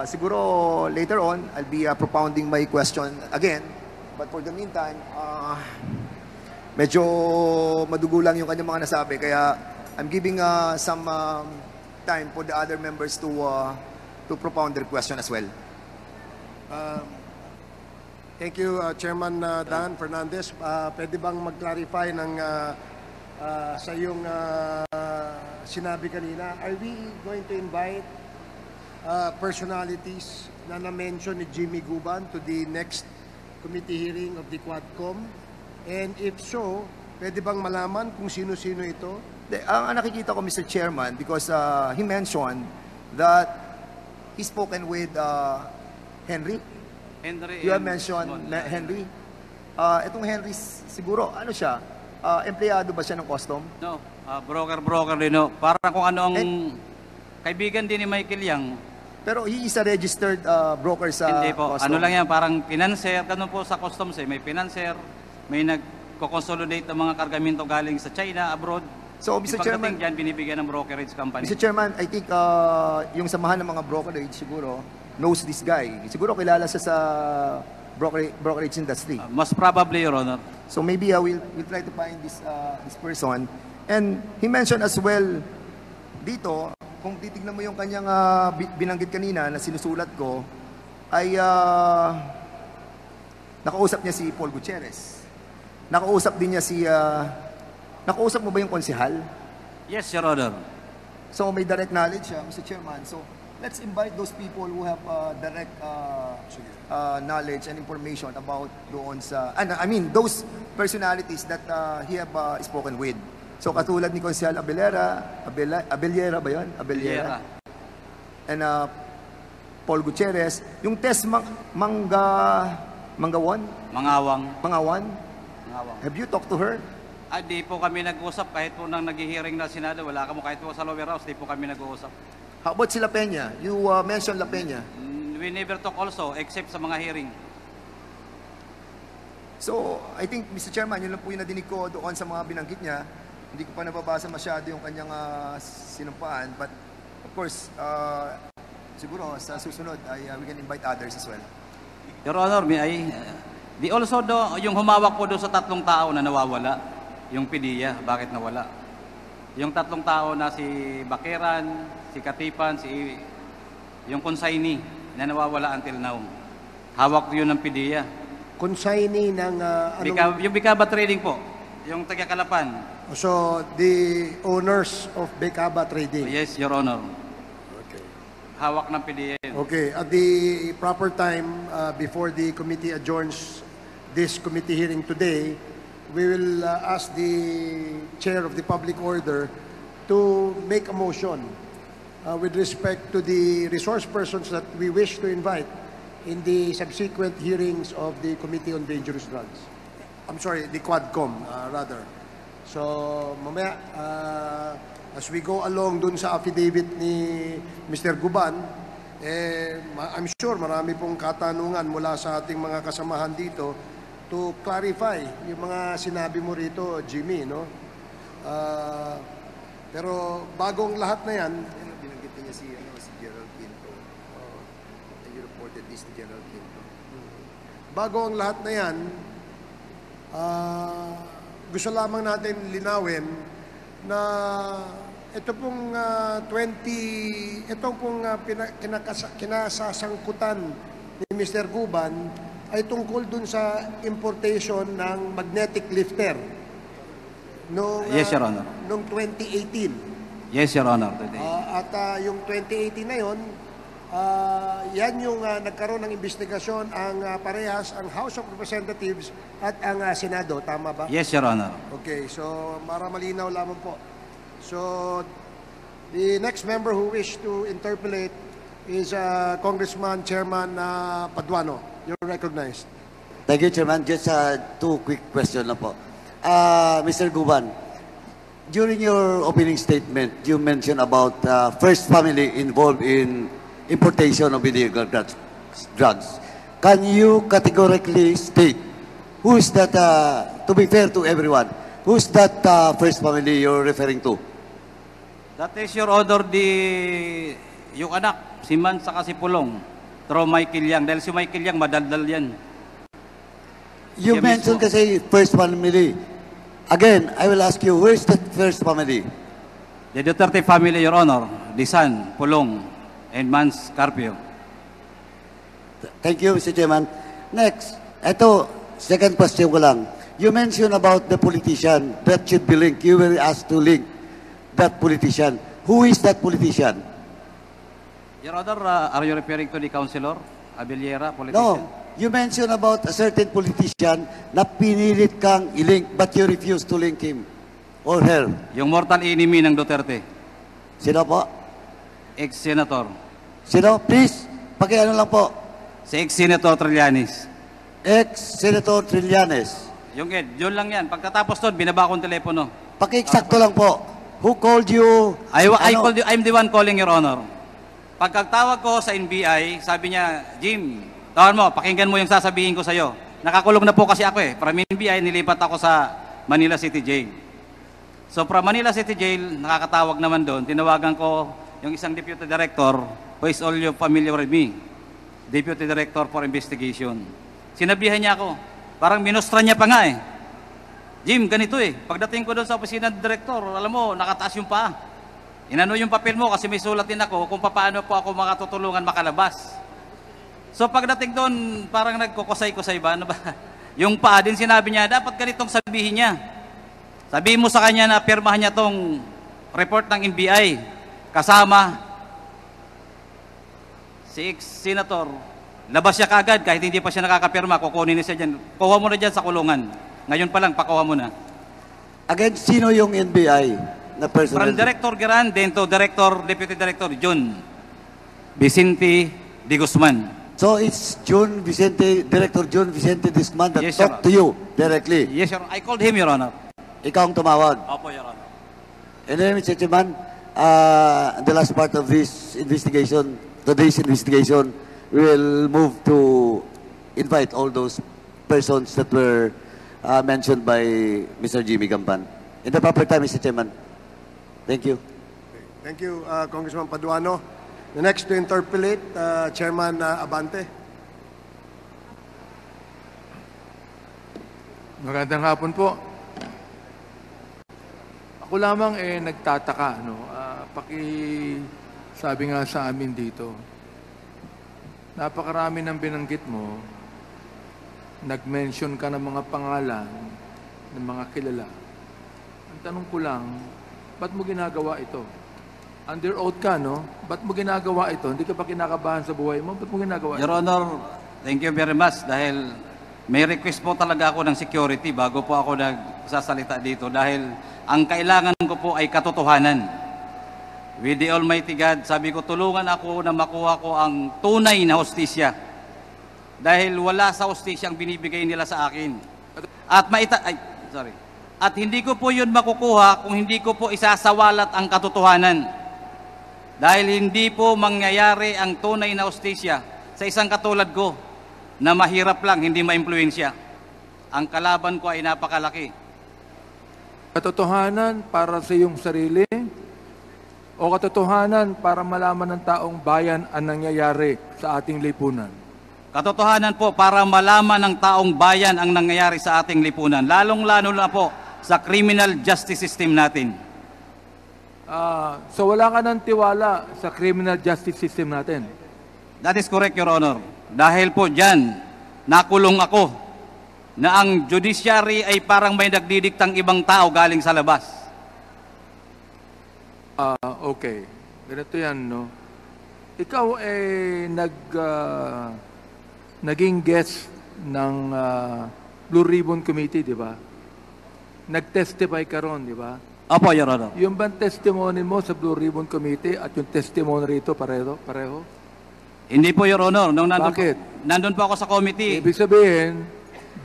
Siguro later on, I'll be propounding my question again. But for the meantime, medyo madugo lang yung kanyang mga nasabi. Kaya I'm giving some time for the other members to propound their question as well. Thank you, Chairman Dan Fernandez. Pwede bang mag-clarify ng sa iyong sinabi kanina? Are we going to invite personalities na na-mention ni Jimmy Guban to the next committee hearing of the Quadcom? And if so, pwede bang malaman kung sino-sino ito? Ang nakikita ko, Mr. Chairman, because he mentioned that he spoken with Henry. You have mentioned Henry. Itong Henry, siguro, ano siya? Empleyado ba siya ng custom? No, broker din. No. Parang kung ano ang kaibigan din ni Michael Yang. Pero he is a registered broker sa Hindi po. custom. Ano lang yan, parang financer. Ganun po sa customs eh. May financer, may nagko-consolidate ng mga kargamento galing sa China, abroad. So, Mr. Chairman, dyan, binibigyan ng brokerage company. Mr. Chairman, I think yung samahan ng mga brokerage siguro knows this guy. Siguro kilala siya sa brokerage industry. Most probably, Your Honor. So maybe we'll try to find this person. And he mentioned as well dito, kung titignan mo yung kanyang binanggit kanina na sinusulat ko, ay nakausap niya si Paul Gutierrez. Nakausap din niya si... nakausap mo ba yung konsehal? Yes, Your Honor. So may direct knowledge siya, Mr. Chairman. So let's invite those people who have direct knowledge and information about doon sa... I mean, those personalities that he have spoken with. So katulad ni Konsehal Abellera ba yun? Abellera. And Paul Gutierrez. Yung test Mangawon? Mangawan? Have you talked to her? Di po kami nag-usap kahit po nang nag-hearing na Senado. Wala kamo kahit po sa lower house, di po kami nag-uusap. How about si La Peña? You mentioned La Peña. We never talk also except sa mga hearing. So, I think, Mr. Chairman, yun lang po yung nadinig ko doon sa mga binanggit niya. Hindi ko pa nababasa masyado yung kanyang sinumpaan. But, of course, siguro sa susunod, we can invite others as well. Your Honor, yung humawak po doon sa 3 tao na nawawala, yung PDEA, bakit nawala? Yung 3 tao na si Bakeran, si Katipan, yung consignee na nawawala until now. Hawak yun ng PDEA. Consignee ng Yung Bicaba Trading po, yung taga-Kalapan. So, the owners of Becaba Trading. Yes, Your Honor. Okay. Hawak ng PDEA. Okay, at the proper time, before the committee adjourns this committee hearing today, we will ask the chair of the public order to make a motion with respect to the resource persons that we wish to invite in the subsequent hearings of the Committee on Dangerous Drugs. I'm sorry, the Quadcom, rather. So, mamaya, as we go along dun sa affidavit ni Mr. Guban, I'm sure marami pong katanungan mula sa ating mga kasamahan dito to clarify yung mga sinabi mo rito, Jimmy, no? Pero bagong lahat na yan, Binanggit niya si Gerald Quinto. And you reported this to General Quinto. bago ang lahat na yan, gusto lamang natin linawin na ito pong kinasasangkutan ni Mr. Guban ay tungkol dun sa importation ng magnetic lifter noong, Yes, Your Honor. noong 2018. Yes, Your Honor. Today. At yung 2018 na yun, yan yung nagkaroon ng investigasyon ang parehas, ang House of Representatives at ang Senado. Tama ba? Yes, Your Honor. Okay, so para malinaw lamang po. So, the next member who wish to interpolate is Congressman Chairman Paduano. You're recognized. Thank you, Chairman. Just two quick questions lang po. Mr. Guban, during your opening statement, you mentioned about first family involved in importation of illegal drugs. Can you categorically state who is that, to be fair to everyone, who's that first family you're referring to? That is, Your Honor, yung anak, si Man saka si Pulong, through Michael Yang. Dahil si Michael Yang, madaldal yan. You Siya mentioned mismo. kasi first family. Again, I will ask you, who is that first family? The Duterte family, Your Honor, Disan, Pulong, and Mans Carpio. Thank you, Mr. Chairman. Next, ito, second question ko lang. You mentioned about the politician that should be linked. You were asked to link that politician. Who is that politician? Your Honor, are you referring to the councilor, Abeliera, politician? No. You mentioned about a certain politician na pinilit kang i-link but you refused to link him or her. Yung mortal enemy ng Duterte, Sino po? ex-senator. Sino? Please, pakiano lang po. Si ex-senator Trillanes. Ex-Senator Trillanes. Yung Ed, yun lang yan. Pagkatapos doon, binaba kong telepono. Paki-eksakto lang po. Who called you? Ano? I'm the one calling, Your Honor. Pagkatawag ko sa NBI, sabi niya, Jim, tawagan mo, pakinggan mo yung sasabihin ko sa'yo. Nakakulong na po kasi ako eh. From NBI, nilipat ako sa Manila City Jail. So from Manila City Jail, nakakatawag naman doon. Tinawagan ko yung isang deputy director, who is all you familiar with me. Deputy Director for Investigation. Sinabihan niya ako, parang minustra niya pa nga eh. Jim, ganito eh. Pagdating ko doon sa opisina ng director, alam mo, nakataas yung paa. Inano yung papel mo kasi may sulat din ako kung paano po ako makatutulungan makalabas. So pagdating doon, parang nagkukusay-kusay ba? Ano ba? Yung paa din sinabi niya, dapat ganitong sabihin niya. Sabihin mo sa kanya na pirmahan niya tong report ng NBI. Kasama si ex-senator. Labas siya kagad kahit hindi pa siya nakakapirma. Kukunin niya siya dyan. Kuha mo na dyan sa kulungan. Ngayon pa lang, pakuha mo na. Again, sino yung NBI na personnel? From Director Geran, then to Deputy Director John Vicente de Guzman. So it's Director John Vicente Disman that Yes, Your talked to you directly. Yes, Your Honor. I called him, Your Honor. Ikaw ang tumawag. Opo, Your Honor. And then, Mr. Chairman, the last part of this investigation, today's investigation, we will move to invite all those persons that were mentioned by Mr. Jimmy Gampan. In the proper time, Mr. Chairman. Thank you. Thank you, Congressman Paduano. The next to interpolate, Chairman Abante. Magandang hapon po. Ako lamang nagtataka, no? Sabi nga sa amin dito, napakarami ng binanggit mo, nag-mention ka ng mga pangalan ng mga kilala. Ang tanong ko lang, ba't mo ginagawa ito? Under oath ka, no? Ba't mo ginagawa ito? Hindi ka pa kinakabahan sa buhay mo? Ba't mo ginagawa ito? Your Honor, thank you very much dahil may request po talaga ako ng security bago po ako nagsasalita dito dahil Ang kailangan ko po ay katotohanan. With the Almighty God, sabi ko, tulungan ako na makuha ko ang tunay na hustisya. Dahil wala sa hustisya ang binibigay nila sa akin. At hindi ko po yun makukuha kung hindi ko po isasawalat ang katotohanan. Dahil hindi po mangyayari ang tunay na hustisya sa isang katulad ko na mahirap lang, hindi maimpluwensya. Ang kalaban ko ay napakalaki. Katotohanan para sa iyong sarili o katotohanan para malaman ng taong bayan ang nangyayari sa ating lipunan? Katotohanan po para malaman ng taong bayan ang nangyayari sa ating lipunan. Lalong-lalo na po sa criminal justice system natin. So wala ka ng tiwala sa criminal justice system natin? That is correct, Your Honor. Dahil po dyan, nakulong ako na ang judiciary ay parang may nagdidiktang ibang tao galing sa labas. Okay. Ganito yan, no? Ikaw ay naging guest ng Blue Ribbon Committee, di ba? Nag-testify ka ron, di ba? Opo, Your Honor. Yung bang testimony mo sa Blue Ribbon Committee at yung testimony rito pareho? Hindi po, Your Honor. Bakit? Nandun po ako sa committee. Ibig sabihin,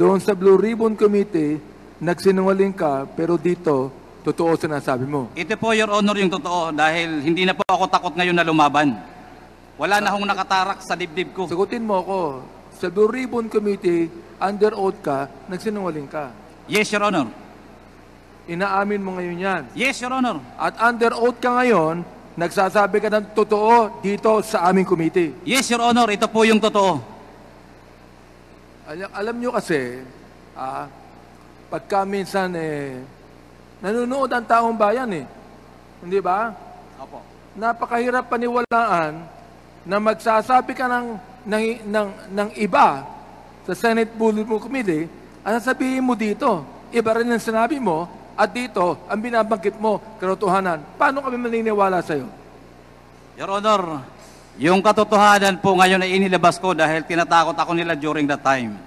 doon sa Blue Ribbon Committee, nagsinungaling ka, pero dito, totoo sinasabi mo. Ito po, Your Honor, yung totoo dahil hindi na po ako takot ngayon na lumaban. Wala na akong nakatarak sa dibdib ko. Sagutin mo ako, sa Blue Ribbon Committee, under oath ka, nagsinungaling ka. Yes, Your Honor. Inaamin mo ngayon yan. Yes, Your Honor. At under oath ka ngayon, nagsasabi ka ng totoo dito sa aming committee. Yes, Your Honor. Ito po yung totoo. Alam nyo kasi, pagka minsan nanonood ang taong bayan hindi ba? Opo. Napakahirap paniwalaan na magsasabi ka ng iba sa Senate Blue Ribbon Committee, ang sasabihin mo dito, iba rin ang sinabi mo, at dito, ang binabanggit mo, katotohanan. Paano kami maniniwala sa'yo? Your Honor, yung katotohanan po ngayon ay inilabas ko dahil tinatakot ako nila during that time.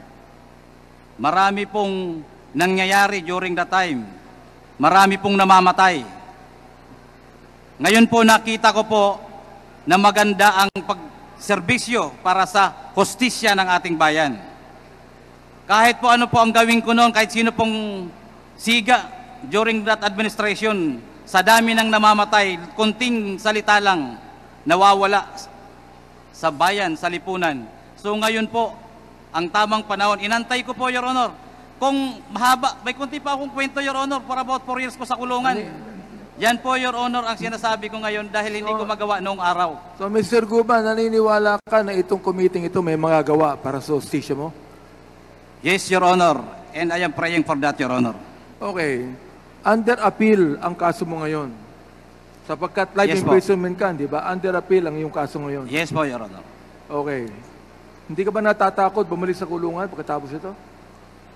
Marami pong nangyayari during that time. Marami pong namamatay. Ngayon po nakita ko po na maganda ang pagserbisyo para sa hustisya ng ating bayan. Kahit po ano po ang gawin ko noon, kahit sino pong siga during that administration, sa dami ng namamatay, kunting salita lang, nawawala sa bayan, sa lipunan. So ngayon po, ang tamang panahon, inantay ko po, Your Honor. Kung mahaba, may kunti pa akong kwento, Your Honor, for about 4 years ko sa kulungan. Yan po, Your Honor, ang sinasabi ko ngayon dahil hindi ko magawa noong araw. So, Mr. Guban, naniniwala ka na itong committee ito may magagawa para sa hustisya mo? Yes, Your Honor, and I am praying for that, Your Honor. Okay. Under appeal ang kaso mo ngayon. Sapagkat life Yes po. imprisonment ka, di ba? Under appeal ang iyong kaso ngayon. Yes po, Your Honor. Okay. Hindi ka ba natatakot bumalik sa kulungan pagkatapos ito?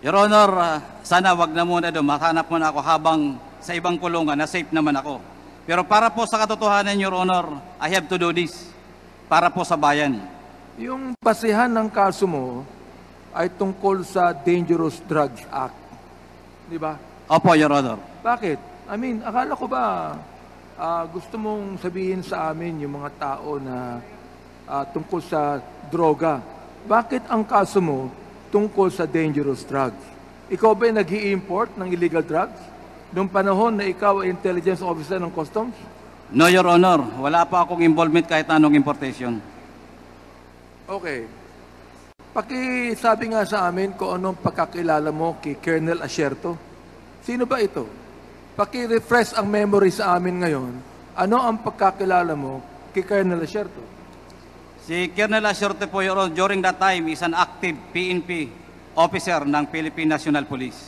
Your Honor, sana wag na muna doon. Makahanap muna ako habang sa ibang kulungan na safe naman ako. Pero para po sa katotohanan, Your Honor, I have to do this. Para po sa bayan. Yung basihan ng kaso mo ay tungkol sa Dangerous Drugs Act. Di ba? Opo, Your Honor. Bakit? I mean, akala ko ba gusto mong sabihin sa amin yung mga tao na tungkol sa droga? Bakit ang kaso mo tungkol sa dangerous drugs? Ikaw ba nag-i-import ng illegal drugs? Noong panahon na ikaw ay intelligence officer ng customs? No, Your Honor. Wala pa akong involvement kahit anong importation. Okay. Pakisabi nga sa amin kung anong pagkakilala mo kay Colonel Asierto. Sino ba ito? Paki-refresh ang memory sa amin ngayon. Ano ang pagkakilala mo kay Colonel Asierto? Si Colonel Asierto po, Your Honor, during that time is an active PNP officer ng Philippine National Police.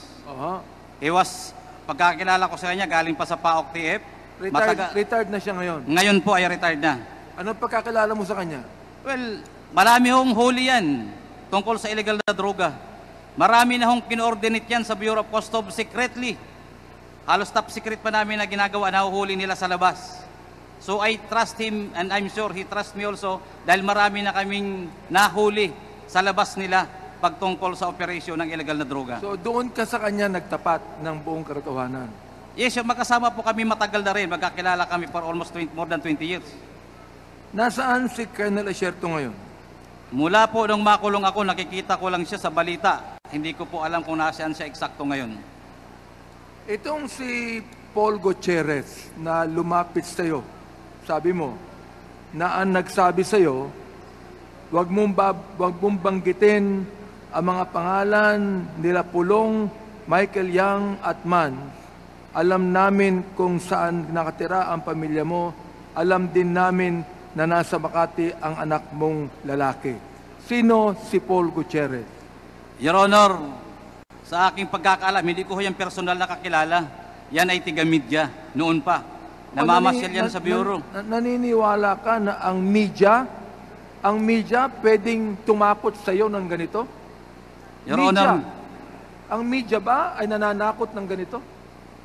He was, pagkakilala ko sa kanya, galing pa sa PAOK TF. Retired na siya ngayon. Ngayon po ay retired na. Anong pagkakilala mo sa kanya? Well, marami hong huli yan tungkol sa illegal na droga. Marami na hong kinoordinate yan sa Bureau of Customs secretly. Halos top secret pa namin na ginagawa, nahuhuli nila sa labas. So I trust him and I'm sure he trusts me also dahil marami na kaming nahuli sa labas nila pagtungkol sa operasyon ng illegal na droga. So doon ka sa kanya nagtapat ng buong katotohanan? Yes, yung magkasama po kami matagal na rin. Magkakilala kami for almost more than 20 years. Nasaan si Colonel Asierto ngayon? Mula po nung makulong ako, nakikita ko lang siya sa balita. Hindi ko po alam kung nasaan siya eksakto ngayon. Itong si Paul Gutierrez na lumapit sa'yo, sabi mo, na ang nagsabi sa'yo, wag mong banggitin ang mga pangalan nila Pulong, Michael Yang at Man. Alam namin kung saan nakatira ang pamilya mo. Alam din namin na nasa Makati ang anak mong lalaki. Sino si Paul Gutierrez? Your Honor, sa aking pagkakaalam, hindi ko yung personal na kakilala. Yan ay tiga-media noon pa. Namamasyal yan sa bureau. Naniniwala ka na ang media pwedeng tumakot sa iyo ng ganito? Your Honor, ang media ba ay nananakot ng ganito?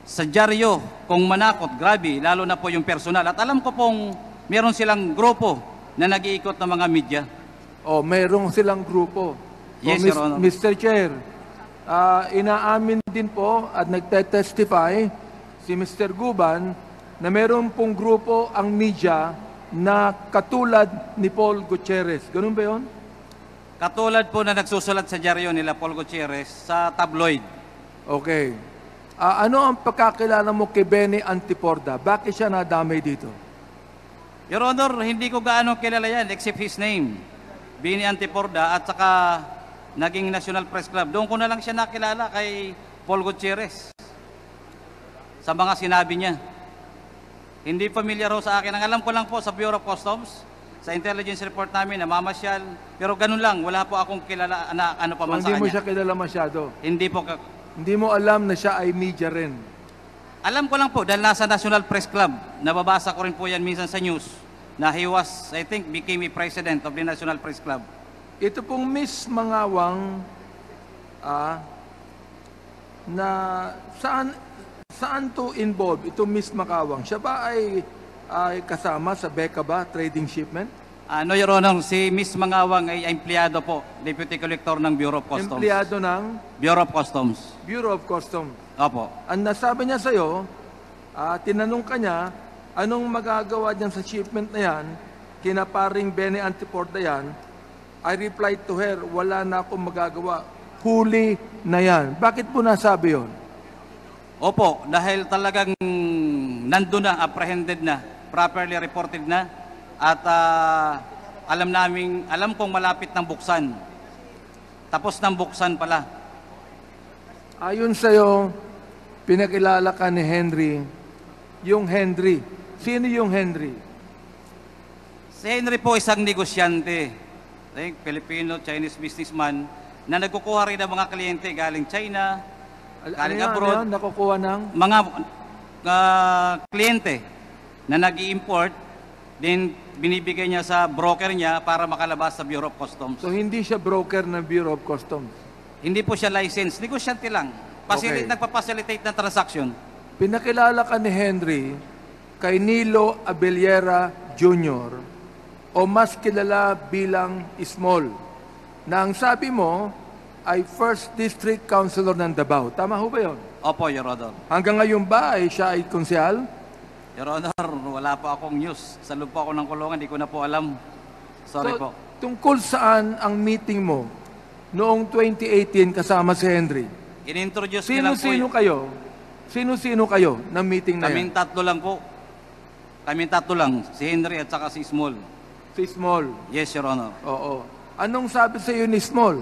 sa dyaryo, kung manakot, grabe, lalo na po yung personal. At alam ko pong meron silang grupo na nag-iikot ng mga media. O, mayroong silang grupo. Yes, Your Honor. Mr. Chair, inaamin din po at nagte-testify si Mr. Guban na mayroon pong grupo ang media na katulad ni Paul Gutierrez. Ganun ba yun? Katulad po na nagsusulat sa dyaryo nila Paul Gutierrez sa tabloid. Okay. Ano ang pagkakilala mo kay Benny Antiporda? Bakit siya nadamay dito? Your Honor, hindi ko gaano kilala yan except his name. Benny Antiporda at saka naging National Press Club. Doon ko na lang siya nakilala kay Paul Gutierrez sa mga sinabi niya. Hindi familiar ho sa akin. Ang alam ko lang po sa Bureau of Customs, sa intelligence report namin, namamasyal. Pero ganun lang, wala po akong kilala na ano pa man sa Hindi mo kanya. siya kilala masyado. Hindi po. Hindi mo alam na siya ay media rin. Alam ko lang po, dahil nasa National Press Club, nababasa ko rin po yan minsan sa news, na he was, I think, became a president of the National Press Club. Ito pong Miss Mangawang na saan to involved? Ito Miss Mangawang. Siya ba ay kasama sa Becca ba, trading shipment? No, Your Honor, si Miss Mangawang ay empleyado po, Deputy Collector ng Bureau of Customs. Empleyado ng Bureau of Customs. Bureau of Customs. Opo. Ang nasabi niya sa'yo, tinanong ka niya, anong magagawa diyan sa shipment na yan, kinaparing Benny Antiporda yan, I replied to her, wala na akong magagawa, huli na yan. Bakit po nasabi yon? Opo, dahil talagang nandun na, apprehended na, properly reported na, at alam kong malapit ng buksan. Tapos ng buksan pala. Ayon sa'yo, pinakilala ka ni Henry, yung Henry. Sino yung Henry? Si Henry po isang negosyante, Filipino-Chinese businessman, na nagkukuha rin ng mga kliyente galing China, galing abroad. Ano nakukuha ng? Mga kliyente na nag-i-import, then binibigay niya sa broker niya para makalabas sa Bureau of Customs. So hindi siya broker ng Bureau of Customs? Hindi po siya licensed. Negosyante lang. Okay. Nagpa-facilitate ng transaction. Pinakilala ka ni Henry kay Nilo Abellera Jr. o mas kilala bilang Small, na ang sabi mo ay First District Councilor ng Davao. Tama ho ba yun? Opo, Your Honor. Hanggang ngayon ba ay siya ay konsehal? Your Honor, wala pa akong news. Sa loob po ako ng kulungan, hindi ko na po alam. Sorry po. Tungkol saan ang meeting mo noong 2018 kasama si Henry? In-introduce niya lang po. Sino-sino kayo? Sino-sino kayo ng meeting na Kaming yan? tatlo lang po. Kaming tatlo lang. Si Henry at saka si Small. Si Small. Yes, Your Honor. Oo. Anong sabi sa iyo ni Small?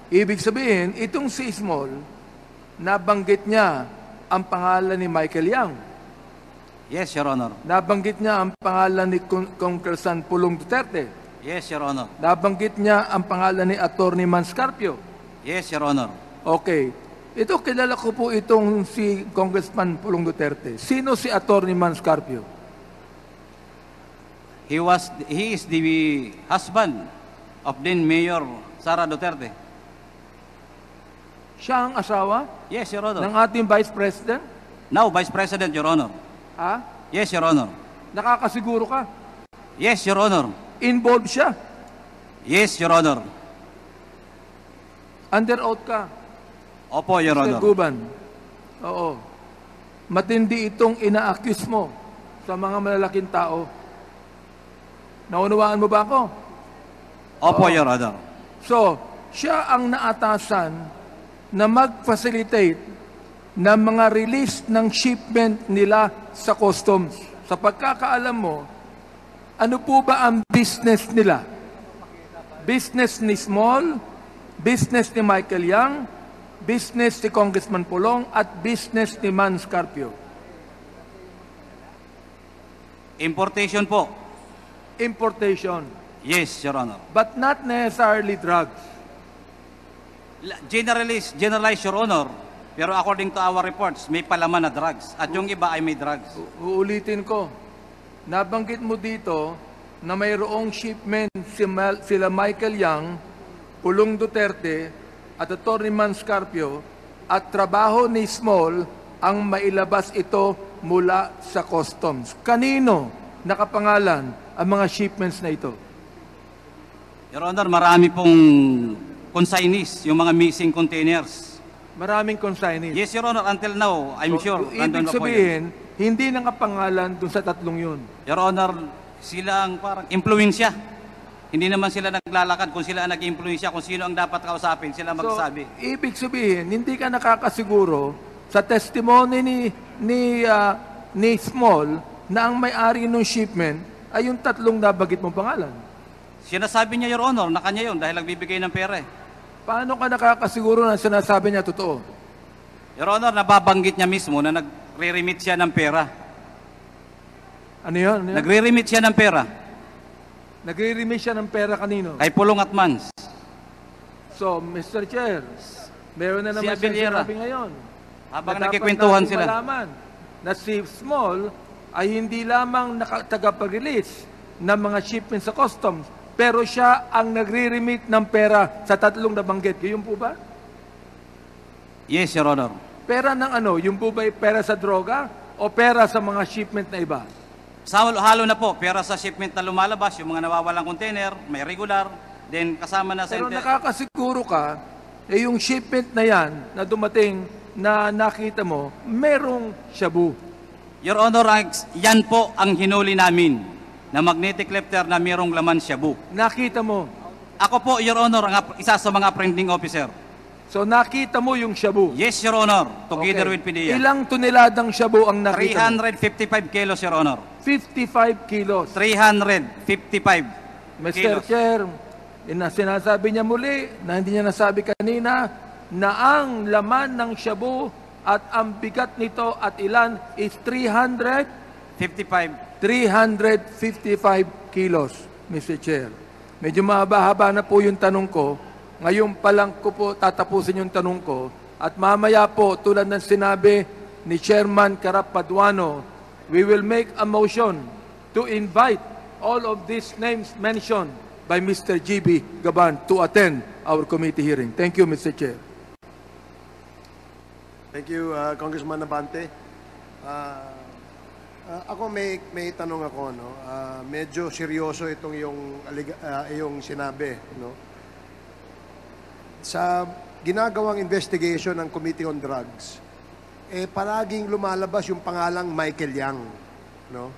Ibig sabihin, itong si Small, nabanggit niya ang pangalan ni Michael Yang. Yes, Your Honor. Nabanggit niya ang pangalan ni Congressman Pulong Duterte. Yes, Your Honor. Nabanggit niya ang pangalan ni Attorney Manscarpio. Yes, Your Honor. Okay. Ito, kilala ko po itong si Congressman Pulong Duterte. Sino si Attorney Manscarpio? He is the husband of then Mayor Sara Duterte. Siya ang asawa Yes, Your Honor. ng ating Vice President? Now, Vice President, Your Honor. Ha? Yes, Your Honor. Nakakasiguro ka? Yes, Your Honor. Involved siya? Yes, Your Honor. Under oath ka? Opo, Your Mr. Honor. Guban. Oo. matindi itong ina-accuse mo sa mga malalaking tao. Naunawaan mo ba ako? Opo, Your Honor. So, siya ang naatasan na mag-facilitate ng mga release ng shipment nila sa customs. Sa pagkakaalam mo, ano po ba ang business nila? Business ni Small, business ni Michael Yang, business ni Congressman Pulong, at business ni Man Scarpio. Importation po. Importation, Yes, Your Honor. but not necessarily drugs. Generalized, Your Honor. Pero according to our reports, may palaman na drugs. At yung iba ay may drugs. Uulitin ko, nabanggit mo dito na mayroong shipment sila Michael Yang, Pulong Duterte, at Atty. Man Scarpio, at trabaho ni Small ang mailabas ito mula sa customs. Kanino nakapangalan ang mga shipments na ito? Your Honor, marami pong consignees, yung mga missing containers. Maraming consignees. Yes, Your Honor, until now, I'm sure. Ibig nandun na po yun. sabihin, hindi nakapangalan dun sa tatlong yun. Your Honor, sila ang parang impluensya. Hindi naman sila naglalakad. Kung sila ang nag-impluensya, kung sino ang dapat kausapin, sila magsasabi. So, ibig sabihin, hindi ka nakakasiguro sa testimony ni Small na ang may-ari ng shipment ay yung tatlong nabagit mong pangalan. Sinasabi niya, Your Honor, na kanya yun dahil nagbibigay ng pera eh. Paano ka nakakasiguro na sinasabi niya totoo? Your Honor, nababanggit niya mismo na nagre-remit siya ng pera. Ano yun? Nagre-remit siya ng pera Nagre-remit siya ng pera kanino? kay Pulong at Mans. So, Mr. Chair, meron na Si naman Abellera. sinabi ngayon. Habang na dapat nagkikwentuhan natin sila. malaman na si Small ay hindi lamang tagapag-release ng mga shipment sa customs, pero siya ang nagre-remit ng pera sa tatlong nabanggit. Yun po ba? Yes, Your Honor. Pera ng ano? Yung po ba ay pera sa droga o pera sa mga shipment na iba? Halo na po, pera sa shipment na lumalabas, yung mga nawawalang container, may regular, then kasama na sa... Pero nakakasiguro ka, yung shipment na yan na dumating na nakita mo, merong shabu. Your Honor, yan po ang hinuli namin na magnetic lifter na mayroong laman shabu. Nakita mo. Ako po, Your Honor, isa sa mga apprehending officer. So nakita mo yung shabu. Yes, Your Honor, together with PDEA. Ilang toneladang shabu ang nakita mo? 355 kilos, Your Honor. 55 kilos. 355 Mr. kilos. Chair, sinasabi niya muli na hindi niya nasabi kanina na ang laman ng shabu at ang bigat nito at ilan is 55. 355 kilos, Mr. Chair. Medyo mahaba-haba na po yung tanong ko. Ngayon pa lang ko po tatapusin yung tanong ko. At mamaya po, tulad ng sinabi ni Chairman Karap Paduano, we will make a motion to invite all of these names mentioned by Mr. G.B. Gaban to attend our committee hearing. Thank you, Mr. Chair. Thank you, Congressman Nabante. Ako may tanong ako, no. Medyo seryoso itong yung sinabi, no. Sa ginagawang investigation ng Committee on Drugs, palaging lumalabas yung pangalang Michael Yang, no.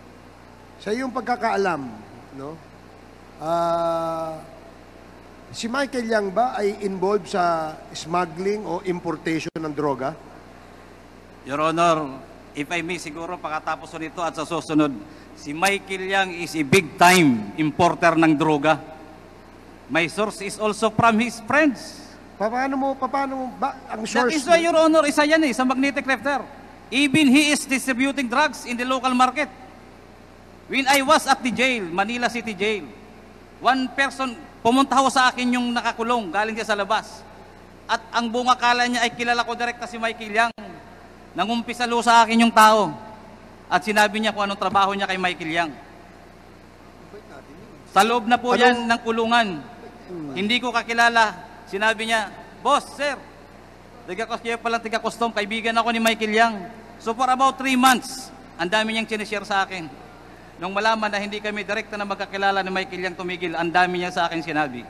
Sa iyong pagkakaalam, no. Si Michael Yang ba ay involved sa smuggling o importation ng droga? Your Honor, if I may siguro pagkatapos nito at sa susunod, si Michael Yang is a big-time importer ng droga. My source is also from his friends. Paano mo ba ang That source? is why, Your Honor, isa yan sa magnetic lifter. Even he is distributing drugs in the local market. When I was at the jail, Manila City Jail, one person, pumunta ho sa akin yung nakakulong, galing siya sa labas. At ang bunga kala niya ay kilala ko direkta si Michael Yang. Nangumpisa lo sa akin yung tao. At sinabi niya kung anong trabaho niya kay Michael Yang. Sa loob na po yan ng kulungan. Hindi ko kakilala. Sinabi niya, Boss, sir, tiga-custom, kaibigan ako ni Michael Yang. So for about 3 months, ang dami niyang sinishare sa akin. Nung malaman na hindi kami direkta na magkakilala ni Michael Yang tumigil, ang dami niya sa akin sinabi.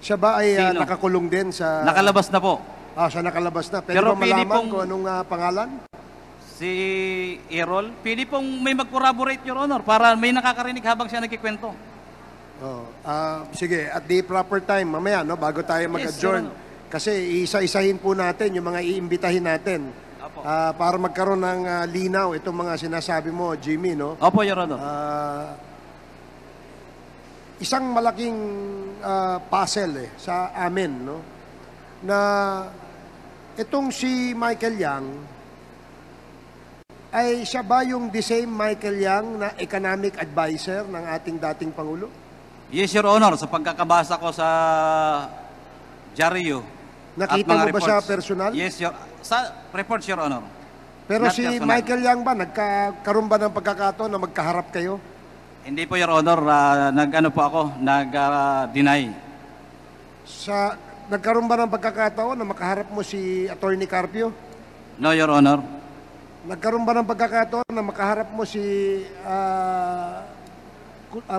Siya ba ay Sino? nakakulong din sa... Nakalabas na po. Siya nakalabas na. Pwede Pero ba pwede malaman pong- kung anong pangalan? Si Errol, pwede pong may mag-corroborate, Your Honor, para may nakakarinig habang siya nagkikwento. Oh, sige, at the proper time, mamaya, no, bago tayo mag-adjourn. Yes, kasi isa-isahin po natin yung mga iimbitahin natin. Opo. Para magkaroon ng linaw itong mga sinasabi mo, Jimmy, no? Opo, Your Honor. Isang malaking puzzle sa amin, no? Na itong si Michael Yang, ay siya ba yung the same Michael Yang na economic advisor ng ating dating Pangulo? Yes, Your Honor. Sa pagkakabasa ko sa dyaryo. Nakita mo ba siya personal? Yes, sa reports, Your Honor. Pero Not si personal. Michael Yang ba, nagkaroon ba ng pagkakataon na magkaharap kayo? Hindi po, Your Honor. Nag-deny. Nagkaroon ba ng pagkakataon na makaharap mo si Attorney Carpio? No, Your Honor. Nagkaroon ba ng pagkakataon na makaharap mo si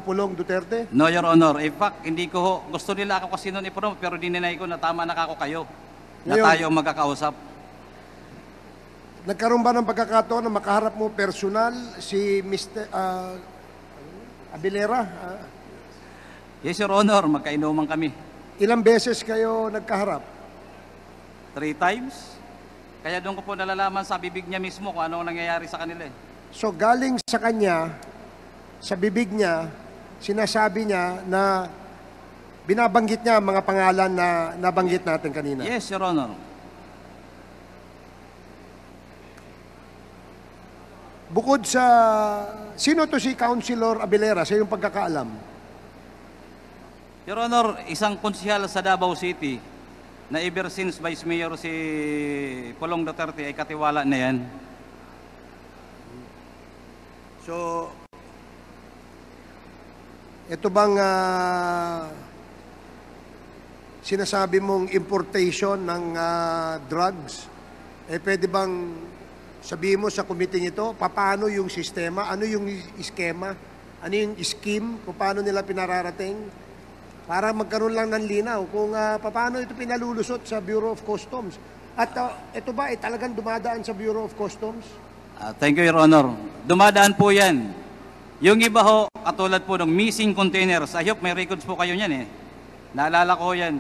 Pulong Duterte? No, Your Honor. In fact, hindi ko gusto nila ako kasi noon i-promote pero dininay ko na tama na ako kayo. Na Ngayon, tayo ang magkakausap. Nagkaroon ba ng pagkakataon na makaharap mo personal si Mr. Abilera? Yes, Your Honor. Magkainuman kami. Ilang beses kayo nagkaharap? 3 times. Kaya doon ko po nalalaman sa bibig niya mismo kung ano ang nangyayari sa kanila. So galing sa kanya, sa bibig niya, sinasabi niya na binabanggit niya ang mga pangalan na nabanggit natin kanina. Yes, Your Honor. Bukod sa... Sino to si Councilor Abilera sa iyong pagkakaalam? Your Honor, isang konsyal sa Davao City na ever since Vice Mayor si Pulong Duterte ay katiwala na yan. So, ito bang sinasabi mong importation ng drugs, pwede bang sabihin mo sa committee ito, paano yung sistema, ano yung iskema, ano yung scheme, kung paano nila pinararating, para magkaroon lang ng linaw kung paano ito pinalulusot sa Bureau of Customs. At ito ba ay talagang dumadaan sa Bureau of Customs? Thank you, Your Honor. Dumadaan po yan. Yung iba ho, katulad po ng missing containers, I hope may records po kayo niyan eh. Naalala ko yan.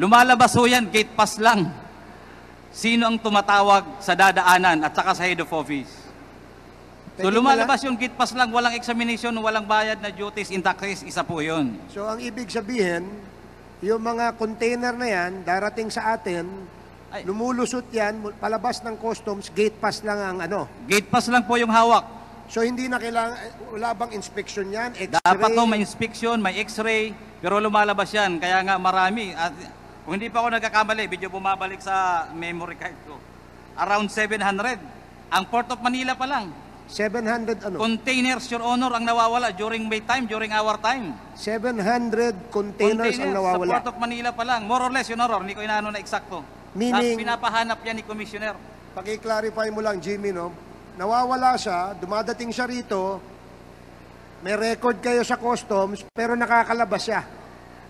Lumalabas ho yan, gate pass lang. Sino ang tumatawag sa dadaanan at saka sa head of office? So lumalabas yung gate pass lang, walang examination, walang bayad na duties in taxes, isa po yun. So ang ibig sabihin, yung mga container na yan, darating sa atin, lumulusot yan, palabas ng customs, gate pass lang ang ano. Gate pass lang po yung hawak. So hindi na kailangan, wala bang inspection yan? X-ray? Dapat to may inspection, may x-ray, pero lumalabas yan. Kaya nga marami. At kung hindi pa ako nagkakamali, video bumabalik sa memory card ko. Around 700. Ang Port of Manila pa lang. 700 ano? Containers, Your Honor, ang nawawala during May time, during our time. 700 containers ang nawawala. Sa Port of Manila pa lang. More or less, Your Honor, hindi ko inaano na eksakto. Meaning, pinapahanap yan ni Commissioner. Paki-clarify mo lang, Jimmy, no? Nawawala siya, dumadating siya rito, may record kayo sa customs, pero nakakalabas siya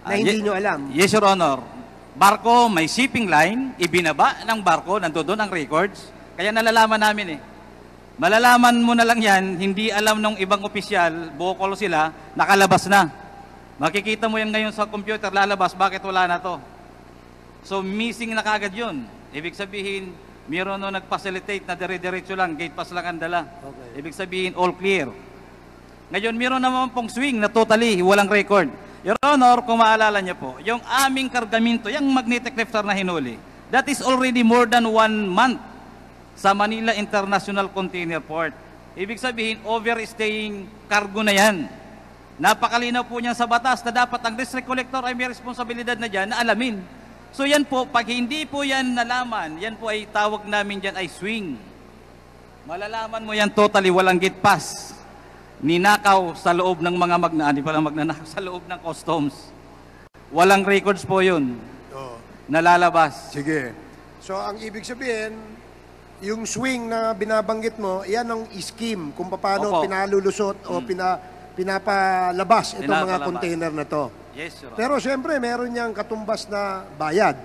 na hindi nyo alam. Yes, Your Honor. Barko, may shipping line, ibinaba ng barko, nandoon ang records. Kaya nalalaman namin eh. Malalaman mo na lang yan, hindi alam ng ibang opisyal, bukol sila, nakalabas na. Makikita mo yan ngayon sa computer, lalabas, bakit wala na to? So, missing na kagad yun. Ibig sabihin, mayroon no nag-facilitate na dire-diretso lang, gate pass lang ang dala. Okay. Ibig sabihin, all clear. Ngayon, mayroon naman pong swing na totally walang record. Your Honor, kung maalala niyo po, yung aming kargamento, yung magnetic lifter na hinuli, that is already more than 1 month sa Manila International Container Port. Ibig sabihin, overstaying cargo na yan. Napakalinaw po niyan sa batas na dapat ang district collector ay may responsibilidad na dyan na alamin. So yan po, pag hindi po yan nalaman, yan po ay tawag namin dyan ay swing. Malalaman mo yan totally walang gate pass. Ninakaw sa loob ng mga magnanakaw sa loob ng customs. Walang records po yun. Nalalabas. Sige. So ang ibig sabihin, yung swing na binabanggit mo, yan ang scheme kung paano pinalulusot o pinapalabas itong mga container na to. Yes, sir. Pero siyempre, meron niyang katumbas na bayad.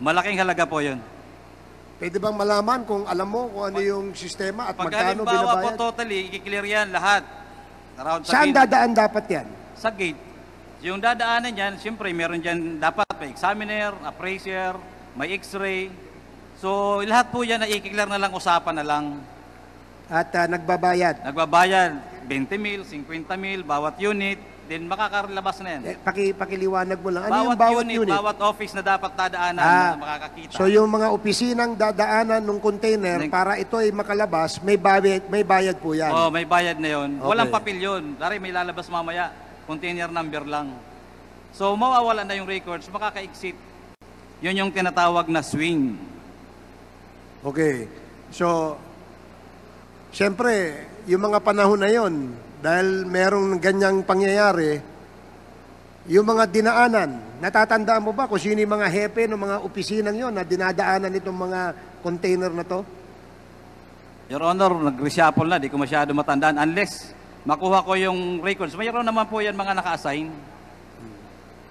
Malaking halaga po yun. Pwede bang malaman kung alam mo kung ano yung sistema at Pag magkano halimbawa po binabayad? totally, i-clear yan lahat. Around Saan dadaan dapat yan? Sa gate. Yung dadaanan yan, siyempre meron dyan dapat may examiner, appraiser, may x-ray. So lahat po yan na i-clear na lang, usapan na lang. At nagbabayad. Nagbabayad 20 mil, 50 mil, bawat unit, then makakarelabas na yan. Pakiliwanag mo lang. Ano yung bawat unit? Bawat office na dapat dadaanan na makakakita. So yung mga opisinang dadaanan ng container para ito ay makalabas, may bayad po yan. Oh, may bayad na yun. Okay. Walang papel yun. Dari may lalabas mamaya. Container number lang. So mawawala na yung records, makaka-exit. Yun yung tinatawag na swing. Okay. So, siyempre, yung mga panahon na yon, dahil merong ganyang pangyayari, yung mga dinaanan, natatandaan mo ba kung sino yung mga hepe ng mga opisinang yon na dinadaanan itong mga container na to? Your Honor, nag-reshuffle na, di ko masyado matandaan. Unless makuha ko yung records. Mayroon naman po yan mga naka-assign.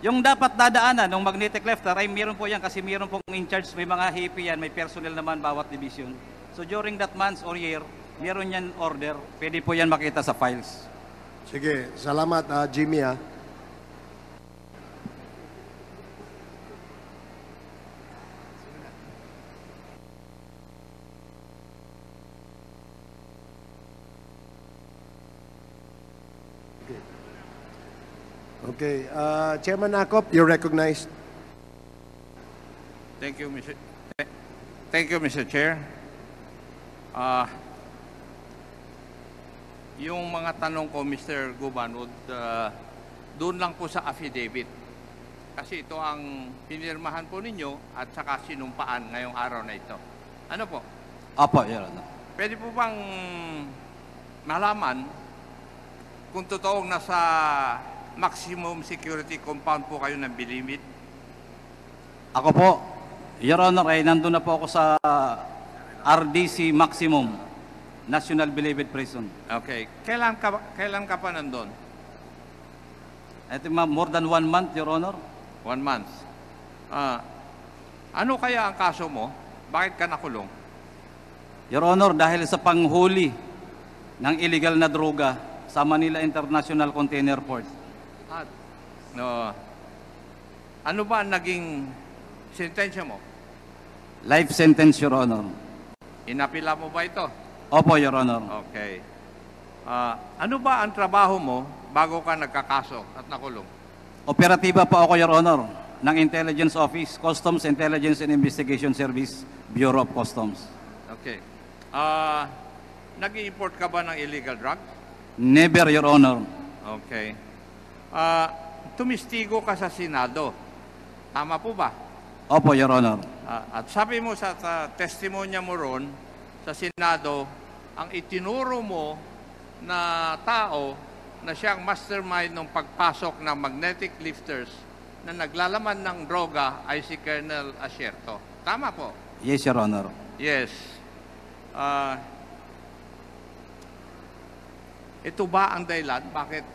Yung dapat dadaanan ng magnetic lifter ay meron po yan kasi meron pong in charge, may mga hepe yan, may personnel naman bawat division. So during that month or year, meron yan order. Pwede po yan makita sa files. Sige, salamat Jimmy ha. Okay, Chairman Akop, you're recognized. Thank you, Mr. Chair. Yung mga tanong ko, Mr. Guban, doon lang po sa affidavit. Kasi ito ang pinirmahan po ninyo at saka sinumpaan ngayong araw na ito. Ano po? Apo, Your Honor. Pwede po bang malaman kung totoong nasa maximum security compound po kayo ng Bilimit? Ako po, Your Honor, ay nandun na po ako sa RDC Maximum, National Bilibid Prison. Okay. Kailan ka pa nandun? I think more than 1 month, Your Honor. 1 month. Ano kaya ang kaso mo? Bakit ka nakulong? Your Honor, dahil sa panghuli ng illegal na droga sa Manila International Container Port. Ano ba ang naging sentensya mo? Life sentence, Your Honor. Inapila mo ba ito? Opo, Your Honor. Okay. Ano ba ang trabaho mo bago ka nagkakaso at nakulong? Operatiba po ako, Your Honor, ng Intelligence Office, Customs Intelligence and Investigation Service, Bureau of Customs. Okay. Nag-i-import ka ba ng illegal drugs? Never, Your Honor. Okay. Tumistigo ka sa Senado. Tama po ba? Opo, Your Honor. At sabi mo sa testimonya mo ron sa Senado, ang itinuro mo na tao na siyang mastermind ng pagpasok ng magnetic lifters na naglalaman ng droga ay si Colonel Asierto. Tama po? Yes, Your Honor. Yes. Ito ba ang dahilan bakit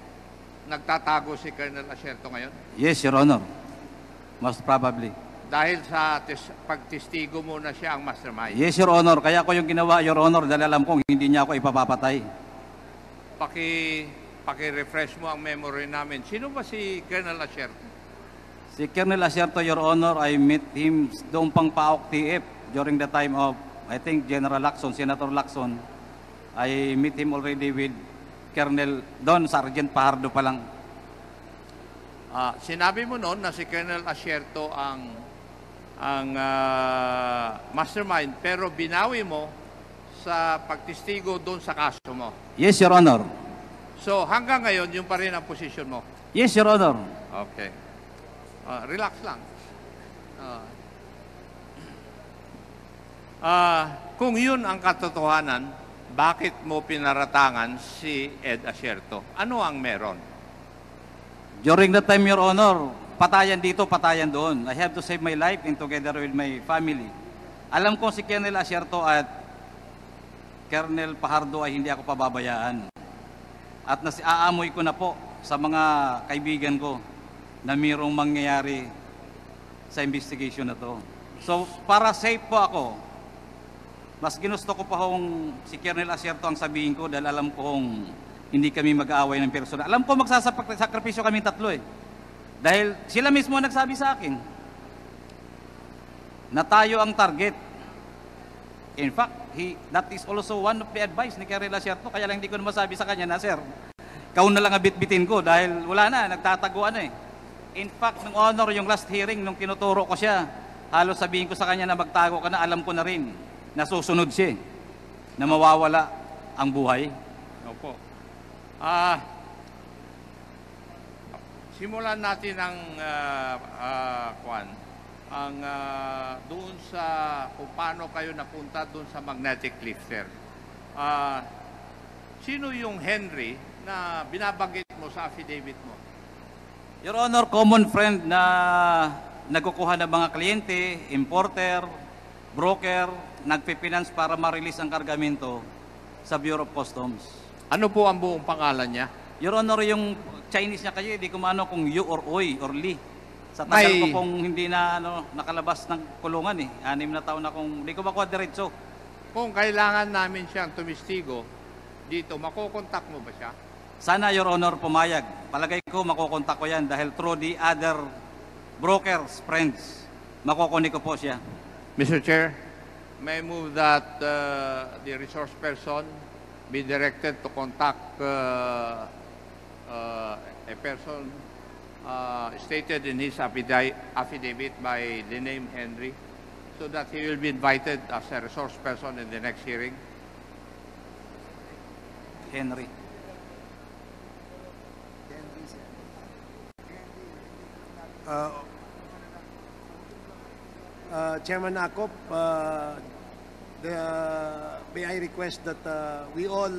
nagtatago si Colonel Asierto ngayon? Yes, Your Honor. Most probably. Dahil sa pagtestigo mo na siya ang mastermind. Yes, Your Honor. Kaya ko yung ginawa, Your Honor, dahil alam kong hindi niya ako ipapapatay. Paki-refresh mo ang memory namin. Sino ba si Colonel Asierto? Si Colonel Asierto, Your Honor, I met him doon pang PAOK TF during the time of, I think, General Lacson, Senator Lacson. I met him already with Colonel Don, Sergeant Pahardo pa lang. Sinabi mo noon na si Colonel Asierto ang mastermind, pero binawi mo sa pagtestigo doon sa kaso mo. Yes, Your Honor. So, hanggang ngayon, yung pa rin ang position mo? Yes, Your Honor. Okay. Relax lang. Kung yun ang katotohanan, bakit mo pinaratangan si Ed Asierto? Ano ang meron? During that time, Your Honor, patayan dito, patayan doon. I have to save my life and together with my family. Alam ko si Colonel Asierto at Colonel Pahardo ay hindi ako pababayaan. At aamoy ko na po sa mga kaibigan ko na mayroong mangyayari sa investigation na to. So, para safe po ako, mas ginusto ko pa hong si Colonel Asierto ang sabihin ko dahil alam ko hong hindi kami mag-aaway ng personal. Alam ko magsasakripisyo kami tatlo eh. Dahil sila mismo nagsabi sa akin na tayo ang target. In fact, that is also one of the advice ni Colonel Asierto. Kaya lang hindi ko na masabi sa kanya na, sir, ikaw na lang abit-bitin ko dahil wala na, nagtataguan eh. In fact, nung honor, yung last hearing, nung tinuturo ko siya, halos sabihin ko sa kanya na magtago ka na, alam ko na rin, nasusunod siya, na mawawala ang buhay. Opo. Simulan natin ang doon sa kung paano kayo napunta doon sa magnetic cliff, sir. Sino yung Henry na binabanggit mo sa affidavit mo? Your Honor, common friend na nagkukuha ng mga kliyente, importer, broker, nagpipinance para ma-release ang kargamento sa Bureau of Customs. Ano po ang buong pangalan niya? Your Honor, yung Chinese niya kayo, hindi ko maano kung Yu or Oi or Li. Sa tagal ko pong hindi na nakalabas ng kulungan eh. 6 na taon na kung hindi ko makuha diretso. Kung kailangan namin siyang tumistigo dito, makokontak mo ba siya? Sana, Your Honor, pumayag. Palagay ko, makukontak ko yan dahil through the other brokers, friends, makukunik ko po siya. Mr. Chair, may I move that the resource person be directed to contact a person stated in his affidavit by the name Henry, so that he will be invited as a resource person in the next hearing. Henry. Chairman Akop, may I request that we all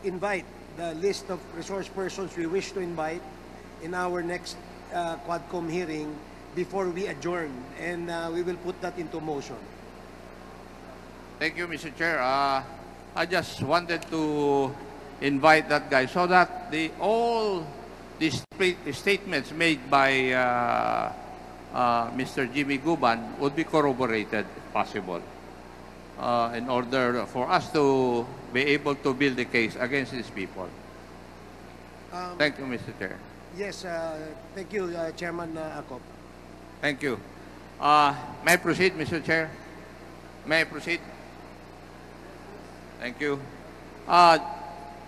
invite the list of resource persons we wish to invite in our next Quadcom hearing before we adjourn, and we will put that into motion. Thank you, Mr. Chair. I just wanted to invite that guy so that all these statements made by Mr. Jimmy Guban would be corroborated, if possible, in order for us to be able to build a case against these people. Thank you, Mr. Chair. Yes, thank you, Chairman Akop. Thank you. May I proceed, Mr. Chair? May I proceed? Thank you.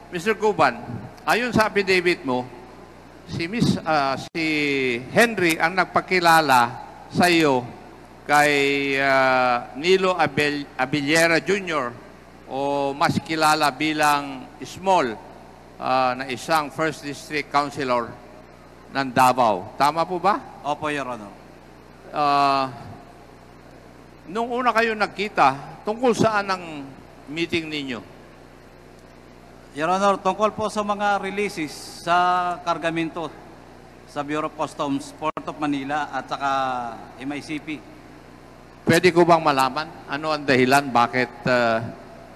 Mr. Guban, ayon sa affidavit mo, si Henry ang nagpakilala sa iyo kay Nilo Abellera Jr. o mas kilala bilang Small na isang First District Councilor ng Davao. Tama po ba? Opo, Your Honor. Nung una kayo nagkita, tungkol saan ang meeting ninyo? Your Honor, tungkol po sa mga releases sa kargamento sa Bureau of Customs, Port of Manila at saka MICP. Pwede ko bang malaman ano ang dahilan bakit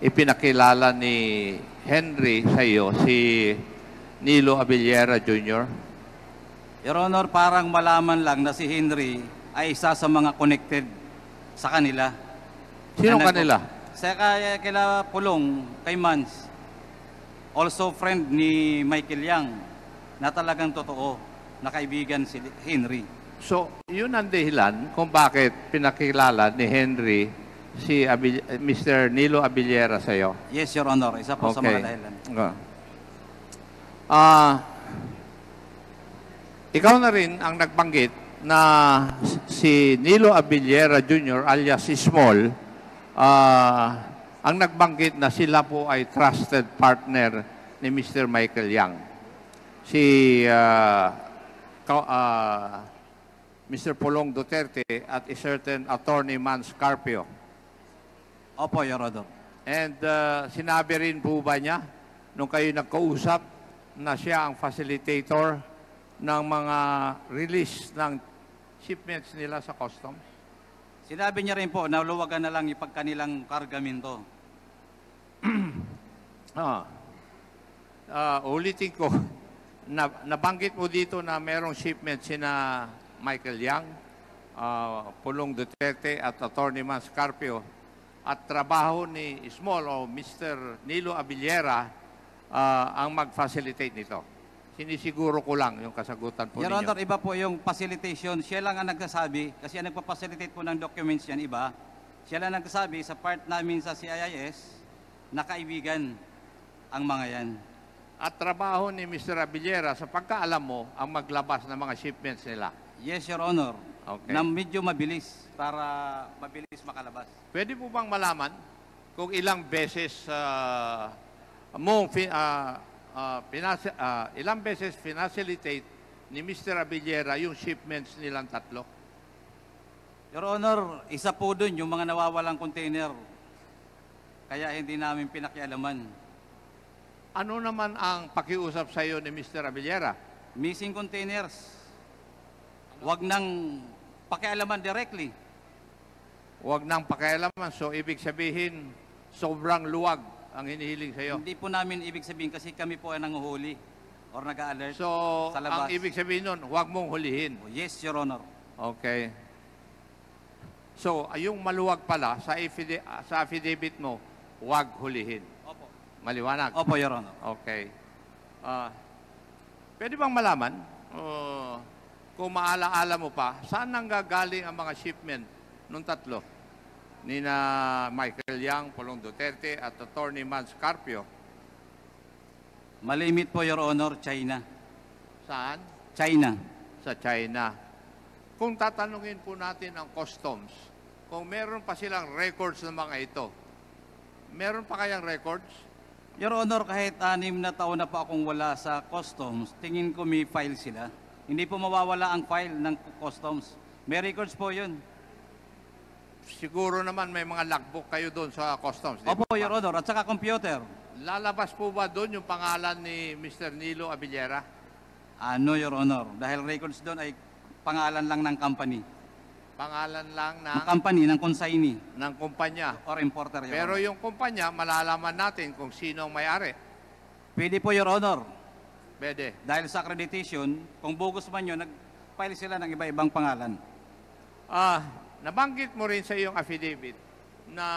ipinakilala ni Henry sa iyo si Nilo Abellera Jr.? Your Honor, parang malaman lang na si Henry ay isa sa mga connected sa kanila. Sino kanila? Sa kila Pulong, kay Mans. Also friend ni Michael Yang na talagang totoo na kaibigan si Henry. So, yun ang dahilan kung bakit pinakilala ni Henry si Mr. Nilo Abellera sa iyo? Yes, Your Honor. Isa po sa mga dahilan. Ikaw na rin ang nagbanggit na si Nilo Abellera Jr. alias si Small ang nagbanggit na sila po ay trusted partner ni Mr. Michael Yang. Si Mr. Pulong Duterte at a certain attorney Mans Carpio. Opo, Your Honor. And sinabi rin po ba niya nung kayo nagkausap na siya ang facilitator ng mga release ng shipments nila sa customs? Sinabi niya rin po na luwagan na lang ipagkanilang kargamento. Ulitin ko, nabanggit mo dito na merong shipment sina Michael Yang, Pulong Duterte at Attorney Mans Carpio at trabaho ni Small o Mr. Nilo Abillera ang mag-facilitate nito. Sinisiguro ko lang yung kasagutan po Your ninyo. Honor, iba po yung facilitation. Siya lang ang nagsasabi, kasi ang nagpa-facilitate po ng documents yan, iba. Siya lang nagsasabi sa part namin sa CIIS na kaibigan ang mga yan. At trabaho ni Mr. Abillera sa pagkaalam mo ang maglabas ng mga shipments nila. Yes, Your Honor. Okay. Na medyo mabilis para mabilis makalabas. Pwede po bang malaman kung ilang beses ilang beses pinacilitate ni Mr. Abillera yung shipments nilang tatlo? Your Honor, isa po dun yung mga nawawalang container. Kaya hindi namin pinakialaman. Ano naman ang pakiusap sa iyo ni Mr. Abillera? Missing containers. Huwag nang pakialaman directly. Huwag nang pakialaman. So, ibig sabihin, sobrang luwag ang hinihiling sa iyo. Hindi po namin ibig sabihin kasi kami po ay nanguhuli or nag-alert So, sa labas. ang ibig sabihin nun, huwag mong hulihin. Yes, Your Honor. Okay. So, yung maluwag pala, sa affidavit mo, huwag hulihin. Opo. Maliwanag? Opo, Your Honor. Okay. Pwede bang malaman, kung maalaala mo pa, saan nanggagaling ang mga shipment nung tatlo? Ni na Michael Yang, Pulong Duterte, at Attorney Mans Carpio. Malimit po, Your Honor, China. Saan? China. Sa China. Kung tatanungin po natin ang customs, kung meron pa silang records ng mga ito, meron pa kayang records? Your Honor, kahit 6 na taon na po akong wala sa customs, tingin ko may file sila. Hindi po mawawala ang file ng customs. May records po yun. Siguro naman may mga logbook kayo doon sa customs. di Opo, ba? Your Honor, at saka computer. Lalabas po ba doon yung pangalan ni Mr. Nilo Abillera? No, Your Honor. Dahil records doon ay pangalan lang ng company. Pangalan lang Ng company, ng consignee ng kumpanya. or importer, Your Pero Honor. yung kumpanya, malalaman natin kung sino ang may-ari. Pwede po, Your Honor. Pwede. Dahil sa accreditation, kung bogus man yun, nag-file sila ng iba-ibang pangalan. Nabanggit mo rin sa iyong affidavit na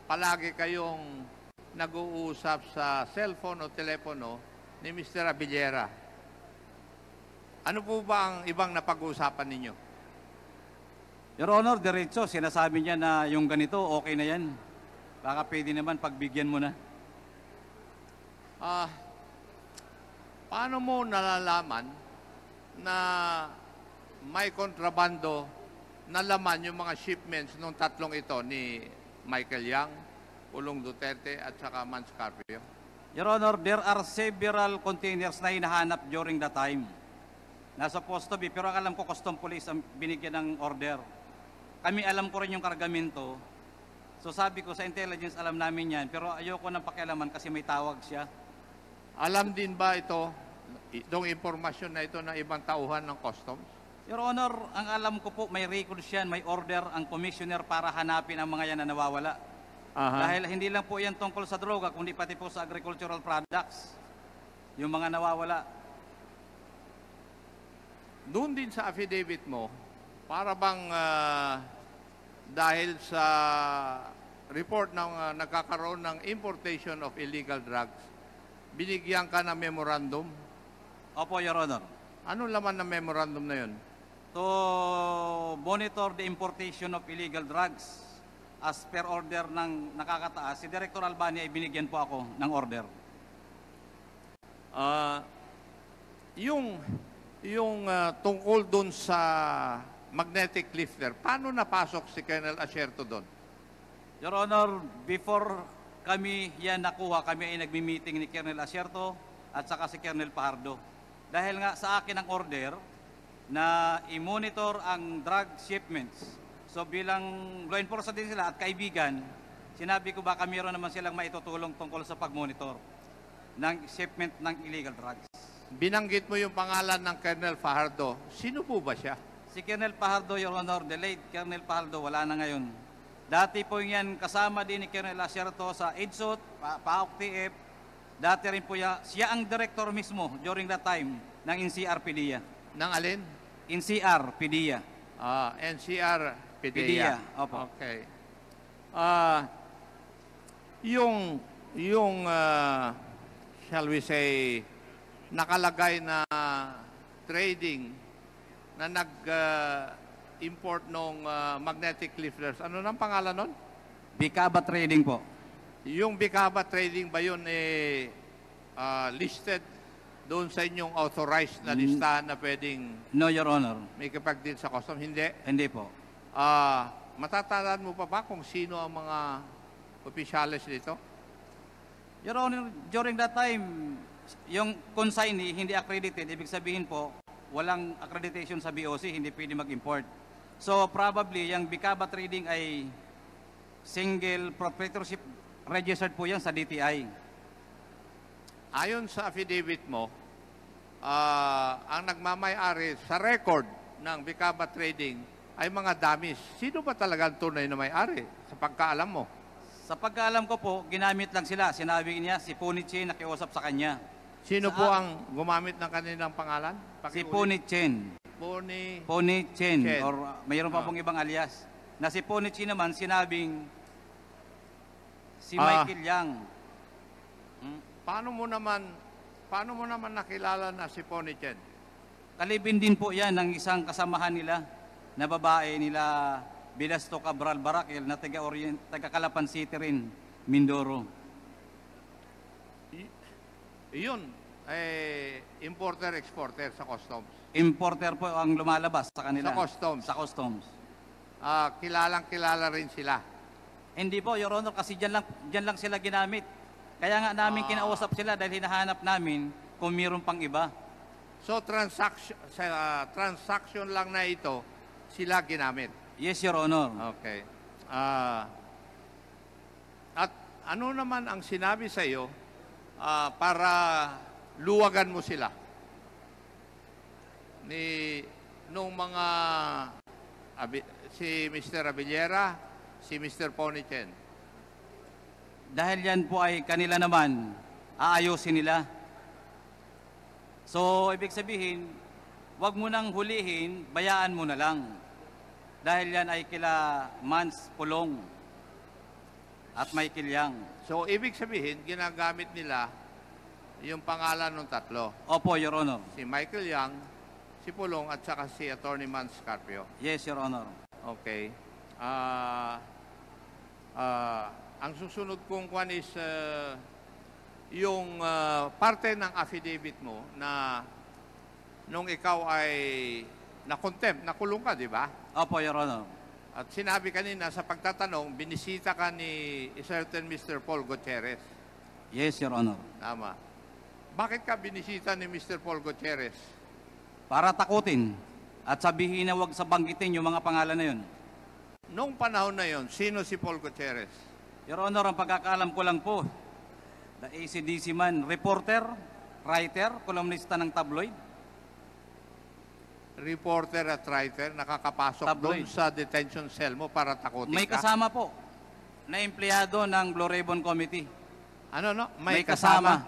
palagi kayong nag-uusap sa cellphone o telepono ni Mr. Abillera. Ano po ba ang ibang napag-uusapan ninyo? Your Honor, diretso, sinasabi niya na yung ganito, okay na yan. Baka pwede naman pagbigyan mo na. Paano mo nalalaman na may kontrabando na laman yung mga shipments nung tatlong ito ni Michael Yang, Pulong Duterte at saka Mans Carpio? Your Honor, there are several containers na hinahanap during the time. Nasa Posto B, pero ang alam ko, Custom Police ang binigyan ng order. Kami alam ko rin yung kargamento. So sabi ko, sa intelligence alam namin yan, pero ayoko nang pakialaman kasi may tawag siya. Alam din ba itong impormasyon na ito ng ibang tauhan ng customs? Your Honor, ang alam ko po, may records yan, may order ang commissioner para hanapin ang mga yan na nawawala. Dahil hindi lang po yan tungkol sa droga, kundi pati po sa agricultural products. Yung mga nawawala. Doon din sa affidavit mo, para bang dahil sa report ng nagkakaroon ng importation of illegal drugs, binigyan ka ng memorandum? Opo, Your Honor. Ano laman ng memorandum na yun? To monitor the importation of illegal drugs as per order ng nakakataas, si Director Albani ay binigyan po ako ng order. Yung tungkol dun sa magnetic lifter, paano napasok si Colonel Asierto doon? Your Honor, before kami yan nakuha, kami ay nagmi-meeting ni Colonel Asierto at saka si Colonel Pajardo. Dahil nga sa akin ang order na i-monitor ang drug shipments. So bilang law enforcement din sila at kaibigan, sinabi ko baka mayroon naman silang maitutulong tungkol sa pag-monitor ng shipment ng illegal drugs. Binanggit mo yung pangalan ng Colonel Fajardo. Sino po ba siya? Si Colonel Pajardo, Your Honor, the late Colonel Pajardo, wala na ngayon. Dati po yan kasama din ni Colonel Asierto sa EDSOT, PAOK TF. Dati rin po siya ang director mismo during that time ng NCR PDEA. Nang alin? NCR PDEA. NCR PIDEA, PIDEA. opo. Okay. Shall we say, nakalagay na trading na nag-import ng magnetic leaflets. Ano nang pangalan nun? Bicaba Trading po. Yung Bicaba Trading ba yun listed doon sa inyong authorized na listahan na pwedeng No, Your Honor. may kapag-deal sa custom? Hindi. Hindi po. Matatandaan mo pa ba kung sino ang mga opisyalis dito? Your Honor, during that time, yung consignee hindi accredited, ibig sabihin po, walang accreditation sa BOC, hindi pwede mag-import. So probably, yung Bicaba Trading ay single proprietorship registered po yan sa DTI. Ayon sa affidavit mo, ang nagmamay-ari sa record ng Bicaba Trading ay mga dummies. Sino ba talaga ang tunay na may-ari sa pagkaalam mo? Sa pagkaalam ko po, ginamit lang sila. Sinabi niya, si Punichen nakiusap sa kanya. Sino po ang gumamit ng kanilang pangalan? Si Pakiulit. Punichen. Punichen. Chen. Or mayroon pa pong ibang alias. Na si Punichen naman, sinabing si Michael Yang. Paano mo naman nakilala na si Ponichen? Kalibin din po yan ng isang kasamahan nila na babae nila Bilasto Cabral Barakil na taga Calapan City rin, Mindoro. Iyon, importer-exporter sa customs. Importer po ang lumalabas sa kanila. Sa customs. Sa customs. Kilalang-kilala rin sila. Hindi po, Your Honor, kasi dyan lang sila ginamit. Kaya nga namin kinausap sila dahil hinahanap namin kung mayroon pang iba. So, transaction lang na ito, sila ginamit. Yes, Your Honor. Okay. At ano naman ang sinabi sa iyo para luwagan mo sila? Nung mga si Mr. Abillera, si Mr. Ponichen. Dahil yan po ay kanila naman, aayusin nila. So, ibig sabihin, wag mo nang hulihin, bayaan mo na lang. Dahil yan ay kila Mans Pulong at Michael Yang. So, ibig sabihin, ginagamit nila yung pangalan ng tatlo. Opo, Your Honor. Si Michael Yang, si Pulong, at saka si Attorney Mans Carpio. Yes, Your Honor. Okay. Ang susunod kong kwan is yung parte ng affidavit mo na nung ikaw ay na-contempt, nakulong ka, di ba? Opo, Your Honor. At sinabi kanina sa pagtatanong, binisita ka ni certain Mr. Paul Gutierrez. Yes, Your Honor. Tama. Bakit ka binisita ni Mr. Paul Gutierrez? Para takutin at sabihin na wag sa banggitin yung mga pangalan na yun. Noong panahon na yon, sino si Paul Gutierrez? Your Honor, ang pagkakaalam ko lang po, the ACDC man, reporter, writer, kolumnista ng tabloid. Reporter at writer, nakakapasok doon Tabloid. sa detention cell mo para takutin May ka? kasama po na empleyado ng Blue Ribbon Committee. Ano, no? May kasama.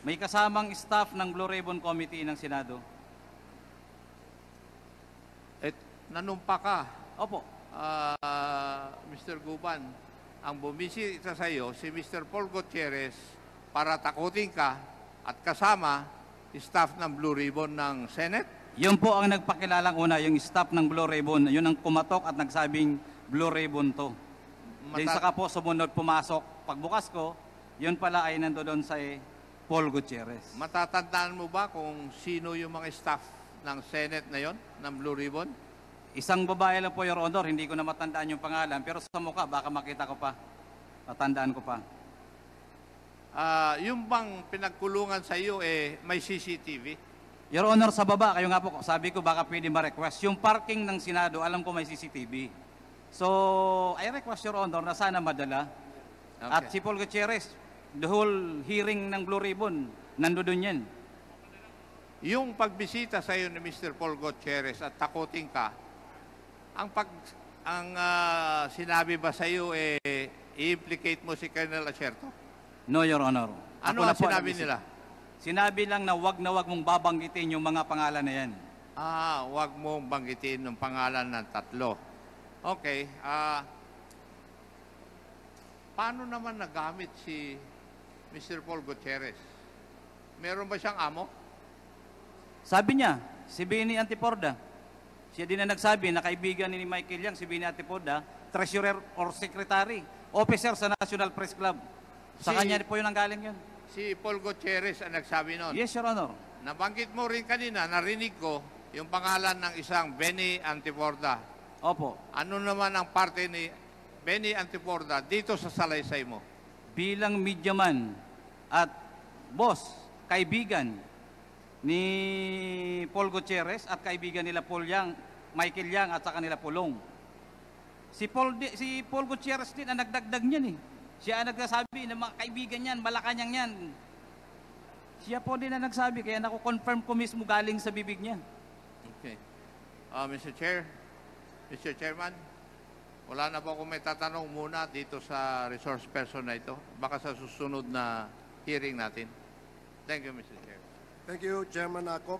May kasamang staff ng Blue Ribbon Committee ng Senado. Nanumpa ka. Opo. Mr. Guban, ang bumisita sa iyo, si Mr. Paul Gutierrez, para takutin ka at kasama staff ng Blue Ribbon ng Senate? Yun po ang nagpakilalang una, yung staff ng Blue Ribbon. Yun ang kumatok at nagsabing Blue Ribbon to. Then saka po sumunod pumasok. Pagbukas ko, yun pala ay nandoon sa Paul Gutierrez. Matatandaan mo ba kung sino yung mga staff ng Senate na yon, ng Blue Ribbon? Isang babae lang po, Your Honor. Hindi ko na matandaan yung pangalan. Pero sa mukha, baka makita ko pa. Matandaan ko pa. Yung bang pinagkulungan sa iyo, may CCTV? Your Honor, sa baba, kayo nga po, sabi ko baka pwede ma-request. Yung parking ng Senado, alam ko may CCTV. So, I request, Your Honor, na sana madala. Okay. At si Paul Gutierrez, the whole hearing ng Blue Ribbon, nandoon yan. Yung pagbisita sa iyo ni Mr. Paul Gutierrez at takutin ka, ang sinabi ba sa iyo, i-implicate mo si Colonel Acerto? No, Your Honor. Ano Ako na ang po sinabi nag-isip. nila? Sinabi lang na wag mong babanggitin yung mga pangalan na yan. Huwag mong banggitin ng pangalan ng tatlo. Okay. Paano naman nagamit si Mr. Paul Gutierrez? Meron ba siyang amo? Sabi niya, si Benny Antiporda. Siya din na nagsabi na kaibigan ni Michael Yang, si Benny Antiporda, treasurer or secretary, officer sa National Press Club. Sa kanya po yun ang galing yun. Si Paul Gutierrez ang nagsabi nun. Yes, Your Honor. Nabanggit mo rin kanina, narinig ko, yung pangalan ng isang Benny Antiporda. Opo. Ano naman ang parte ni Benny Antiporda dito sa salaysay mo? Bilang mediaman at boss, kaibigan ni Paul Gutierrez at kaibigan nila Paul Yang, Michael Yang at saka nila Pulong. Si Paul Gutierrez din ang nagdagdag niyan eh. Siya ang nagsasabi ng mga kaibigan niyan, Malacanang yan. Siya po din ang nagsabi, kaya naku-confirm ko mismo galing sa bibig niya. Okay. Mr. Chairman, wala na po akong may tatanong muna dito sa resource person na ito. Baka sa susunod na hearing natin. Thank you, Mr. Chair. Thank you, Chairman Akop.